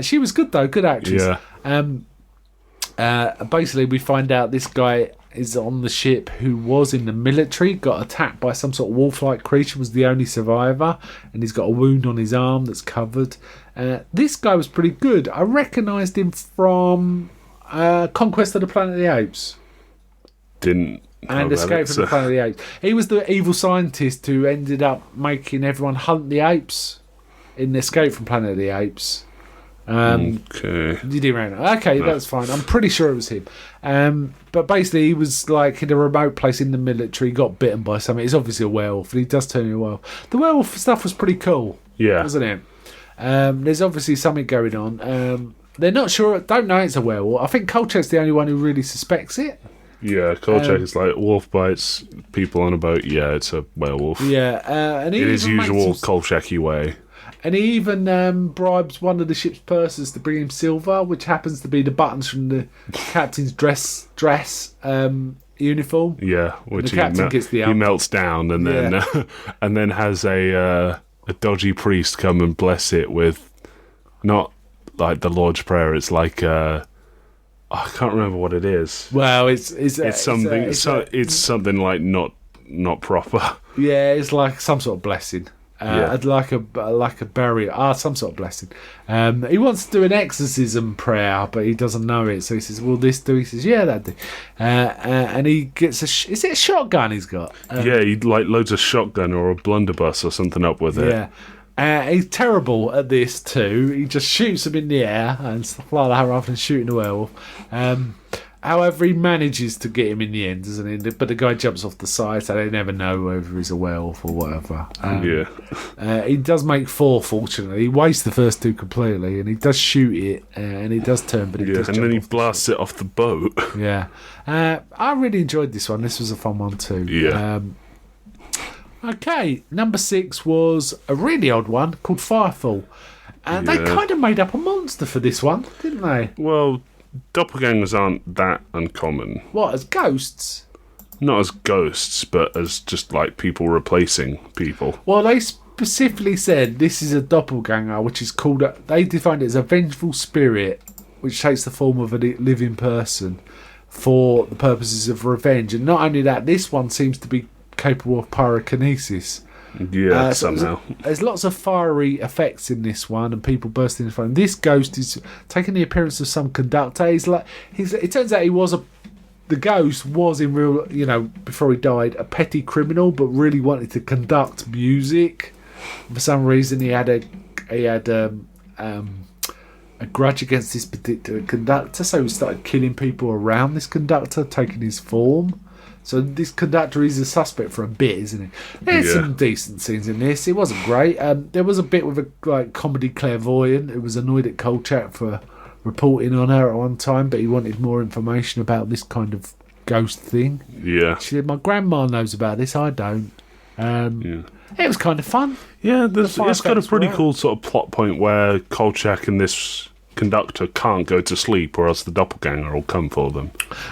She was good, though. Good actress. Yeah. Basically, we find out this guy is on the ship who was in the military, got attacked by some sort of wolf-like creature, was the only survivor, and he's got a wound on his arm that's covered. This guy was pretty good. I recognised him from Conquest of the Planet of the Apes. Didn't. And Escape from the Planet of the Apes. He was the evil scientist who ended up making everyone hunt the apes in Escape from Planet of the Apes. Okay. You didn't remember. Okay, that's fine. I'm pretty sure it was him. But basically, he was like in a remote place in the military, got bitten by something. He's obviously a werewolf, and he does turn into a werewolf. The werewolf stuff was pretty cool. Yeah. Wasn't it? There's obviously something going on. They're not sure, don't know it's a werewolf. I think Kolchak's the only one who really suspects it. Yeah, Kolchak is like, wolf bites people on a boat. Yeah, it's a werewolf. Yeah. And in his usual Kolchak-y way. And he even bribes one of the ship's pursers to bring him silver, which happens to be the buttons from the captain's dress uniform. Yeah, which the captain gets the he melts down and then and then has a dodgy priest come and bless it with not like the Lord's Prayer. It's like I can't remember what it is. Well, it's something like not proper. Yeah, it's like some sort of blessing. Like a barrier, some sort of blessing. He wants to do an exorcism prayer, but he doesn't know it. So he says, "Will this do?" He says, "Yeah, that do." And he gets is it a shotgun he's got? He loads a shotgun or a blunderbuss or something up with it. Yeah, he's terrible at this too. He just shoots them in the air and stuff like that rather than shooting a werewolf. However, he manages to get him in the end, doesn't he? But the guy jumps off the side, so they never know whether he's a werewolf or whatever. He does make 4, fortunately. He wastes the first 2 completely, and he does shoot it, and he does turn, but he does and then he blasts it off the boat. Yeah. I really enjoyed this one. This was a fun one too. Yeah. Okay, number 6 was a really odd one called Firefall. And they kind of made up a monster for this one, didn't they? Well, doppelgangers aren't that uncommon. What, as ghosts? Not as ghosts, but as just like people replacing people. Well, they specifically said this is a doppelganger, which is called... They defined it as a vengeful spirit, which takes the form of a living person for the purposes of revenge. And not only that, this one seems to be capable of pyrokinesis. Yeah, somehow. There's lots of fiery effects in this one, and people bursting into flame. This ghost is taking the appearance of some conductor. It turns out the ghost was in real, before he died, a petty criminal, but really wanted to conduct music. For some reason, he had a grudge against this particular conductor, so he started killing people around this conductor, taking his form. So this conductor is a suspect for a bit, isn't it? There's some decent scenes in this. It wasn't great. There was a bit with a comedy clairvoyant who was annoyed at Kolchak for reporting on her at one time, but he wanted more information about this kind of ghost thing. Yeah. She said, "My grandma knows about this. I don't." It was kind of fun. Yeah, it's got a pretty cool sort of plot point where Kolchak and this conductor can't go to sleep, or else the doppelganger will come for them.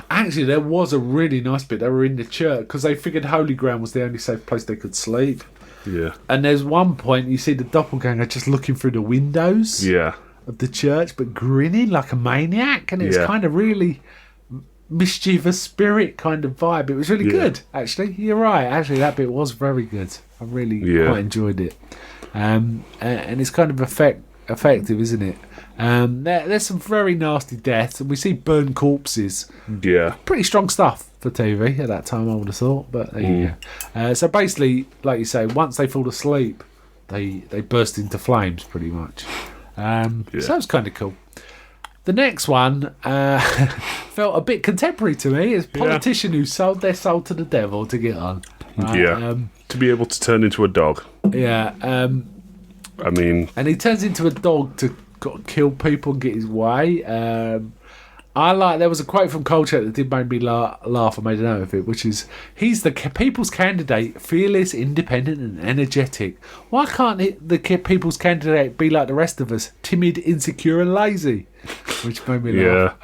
Actually, there was a really nice bit. They were in the church because they figured Holy Ground was the only safe place they could sleep. Yeah. And there's one point you see the doppelganger just looking through the windows of the church, but grinning like a maniac, and it's kind of really mischievous spirit kind of vibe. It was really good, actually. You're right. Actually, that bit was very good. I really quite enjoyed it. And it's kind of effective, isn't it? There's some very nasty deaths, and we see burned corpses. Yeah. Pretty strong stuff for TV at that time, I would have thought. But there you go. So basically, like you say, once they fall asleep, they burst into flames, pretty much. So it's kind of cool. The next one felt a bit contemporary to me. It's a politician who sold their soul to the devil to get on. Right? Yeah. To be able to turn into a dog. Yeah. I mean... And he turns into a dog to kill people and get his way. There was a quote from Kolchak that did make me laugh. I made a note of it, which is, "He's the people's candidate, fearless, independent and energetic. Why can't the people's candidate be like the rest of us, timid, insecure and lazy?" Which made me laugh.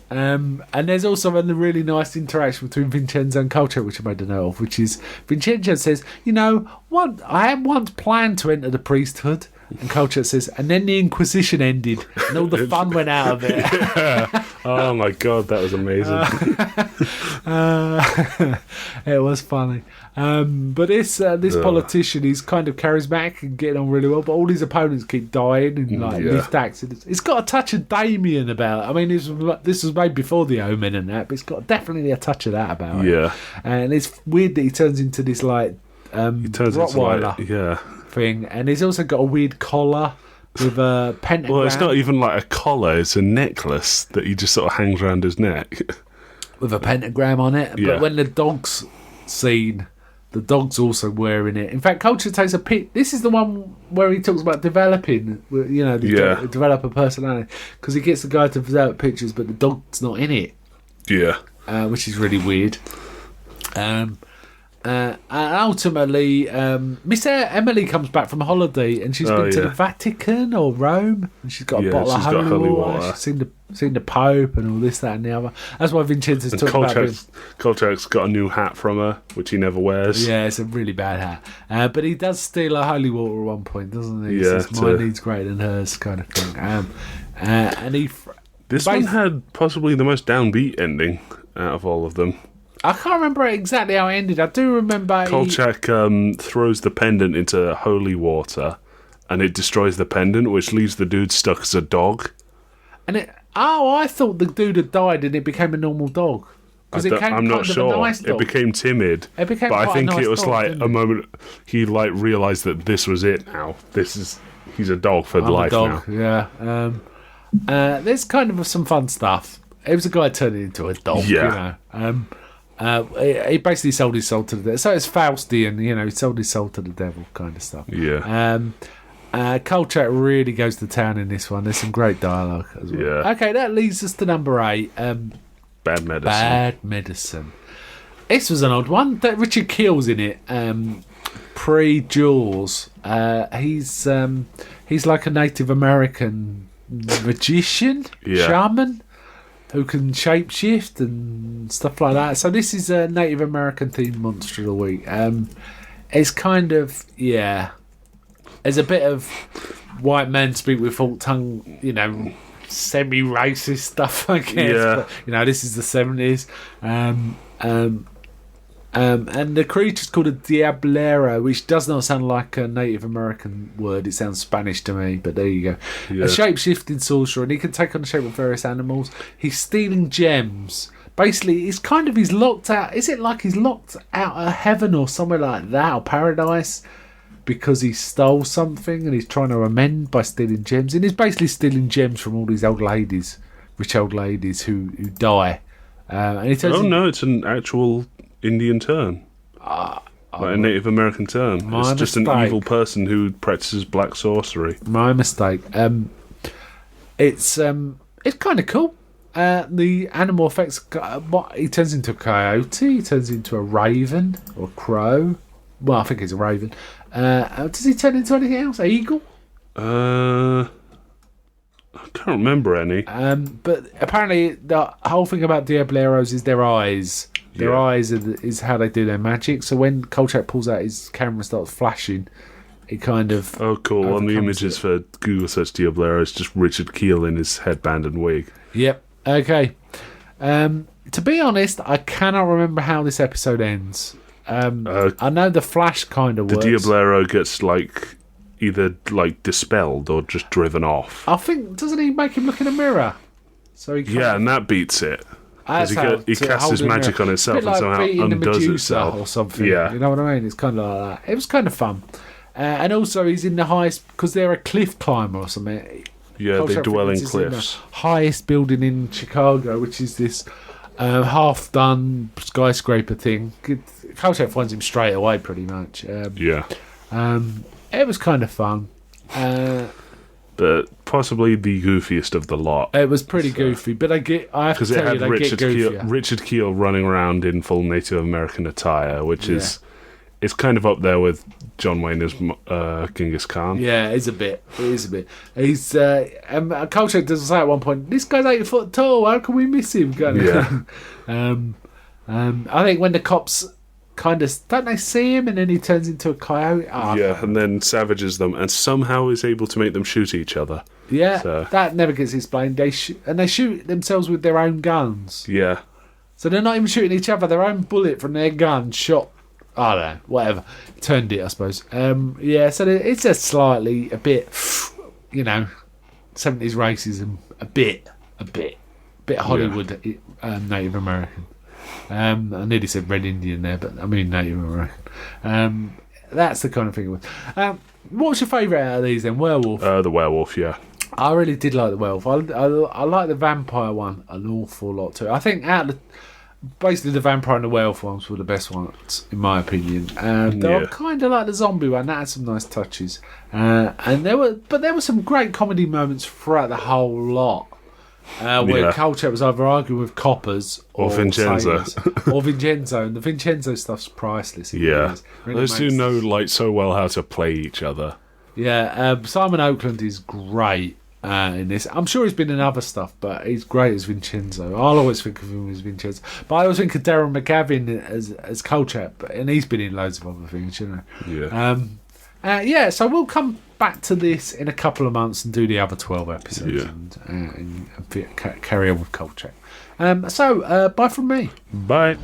And there's also a really nice interaction between Vincenzo and Kolchak, which I made a note of, which is Vincenzo says, I had once planned to enter the priesthood. And Kolchak says, and then the Inquisition ended, and all the fun went out of it. Oh my God, that was amazing. It was funny. But this politician, he's kind of charismatic and getting on really well, but all his opponents keep dying in lift accidents. It's got a touch of Damien about it. I mean, this was made before the Omen and that, but it's got definitely a touch of that about it. Yeah. And it's weird that he turns into this Rottweiler thing, and he's also got a weird collar with a pentagram. Well, it's not even like a collar, it's a necklace that he just sort of hangs around his neck. With a pentagram on it. But when the dog's seen, the dog's also wearing it. In fact, Kolchak takes a pic. This is the one where he talks about developing, develop a personality. Because he gets the guy to develop pictures, but the dog's not in it. Yeah. Which is really weird. And ultimately, Miss Emily comes back from holiday, and she's been to the Vatican or Rome, and she's got a bottle of holy water. She's seen the Pope and all this, that, and the other. That's why Vincenzo's talking about. Kolchak's got a new hat from her, which he never wears. Yeah, it's a really bad hat. But he does steal her holy water at one point, doesn't he? Yeah, he says, mine needs greater than hers, kind of thing. And he This one had possibly the most downbeat ending out of all of them. I can't remember exactly how it ended. I do remember Kolchak throws the pendant into holy water, and it destroys the pendant, which leaves the dude stuck as a dog. And I thought the dude had died and it became a normal dog. I'm not sure. Nice dog. It became timid. It became but I think nice it was dog, like a moment he like realised that this was it now. He's a dog for life now. Yeah. There's kind of some fun stuff. It was a guy turning into a dog. Yeah. He basically sold his soul to the devil. So it's Faustian, he sold his soul to the devil kind of stuff. Yeah. Kolchak really goes to town in this one. There's some great dialogue as well. Yeah. Okay, that leads us to number 8. Bad Medicine. Bad Medicine. This was an odd one. Richard Keel's in it. Pre-Jaws. He's like a Native American magician, shaman, who can shapeshift and stuff like that. So this is a Native American themed Monster of the Week. It's kind of, there's a bit of white men speak with forked tongue, semi-racist stuff, I guess. Yeah. But, this is the 70s. And the creature's called a Diablero, which does not sound like a Native American word. It sounds Spanish to me, but there you go. Yeah. A shape-shifting sorcerer, and he can take on the shape of various animals. He's stealing gems. Basically, he's locked out. Is it like he's locked out of heaven or somewhere like that, or paradise? Because he stole something and he's trying to amend by stealing gems. And he's basically stealing gems from all these old ladies, rich old ladies who die. And he tells no, it's an actual Indian term. Like a Native American term. It's just an evil person who practices black sorcery. My mistake. It's kind of cool. The animal effects. He turns into a coyote. He turns into a raven or a crow. Well, I think it's a raven. Does he turn into anything else? Eagle? I can't remember any. But apparently the whole thing about Diableros is their eyes. Their eyes is how they do their magic. So when Kolchak pulls out his camera and starts flashing, it kind of... Oh, cool. On the images for Google search Diablero, it's just Richard Keel in his headband and wig. Yep. Okay. To be honest, I cannot remember how this episode ends. I know the flash kind of works. The Diablero gets either dispelled or just driven off. I think, doesn't he make him look in a mirror? So he and that beats it. He casts his magic on himself and somehow undoes itself or something. Yeah. You know what I mean? It's kind of like that. It was kind of fun. And also he's in the highest, because they're a cliff climber or something. Yeah, they dwell in cliffs. In the highest building in Chicago, which is this half-done skyscraper thing. Kolchak finds him straight away, pretty much. It was kind of fun. But possibly the goofiest of the lot. It was pretty goofy, but I have to tell you, they get goofier. Richard Keel running around in full Native American attire, which is... It's kind of up there with John Wayne as Genghis Khan. Yeah, it is a bit. He's Kolchak does say at one point, "This guy's 8 foot tall. How can we miss him?" I think when the cops kind of don't they see him, and then he turns into a coyote. And then savages them, and somehow is able to make them shoot each other. Yeah, that never gets explained. They shoot themselves with their own guns. Yeah, so they're not even shooting each other. Their own bullet from their gun shot. I don't know, whatever. Turned it, I suppose. So it's a bit, 70s racism, a bit Hollywood, Native American. I nearly said Red Indian there, but I mean Native American. That's the kind of thing. What was your favourite out of these then? Werewolf? The werewolf, yeah. I really did like the werewolf. I like the vampire one an awful lot too. I think basically the vampire and the werewolf ones were the best ones in my opinion. I kind of like the zombie one. That had some nice touches. And there were some great comedy moments throughout the whole lot. Where Kolchak was either arguing with coppers or Vincenzo. or Vincenzo, and the Vincenzo stuff's priceless. Those two know so well how to play each other. Simon Oakland is great in this. I'm sure he's been in other stuff, but he's great as Vincenzo. I'll always think of him as Vincenzo, but I always think of Darren McGavin as Kolchak, and he's been in loads of other things, So we'll come back to this in a couple of months and do the other 12 episodes and carry on with Kolchak. Bye from me. Bye.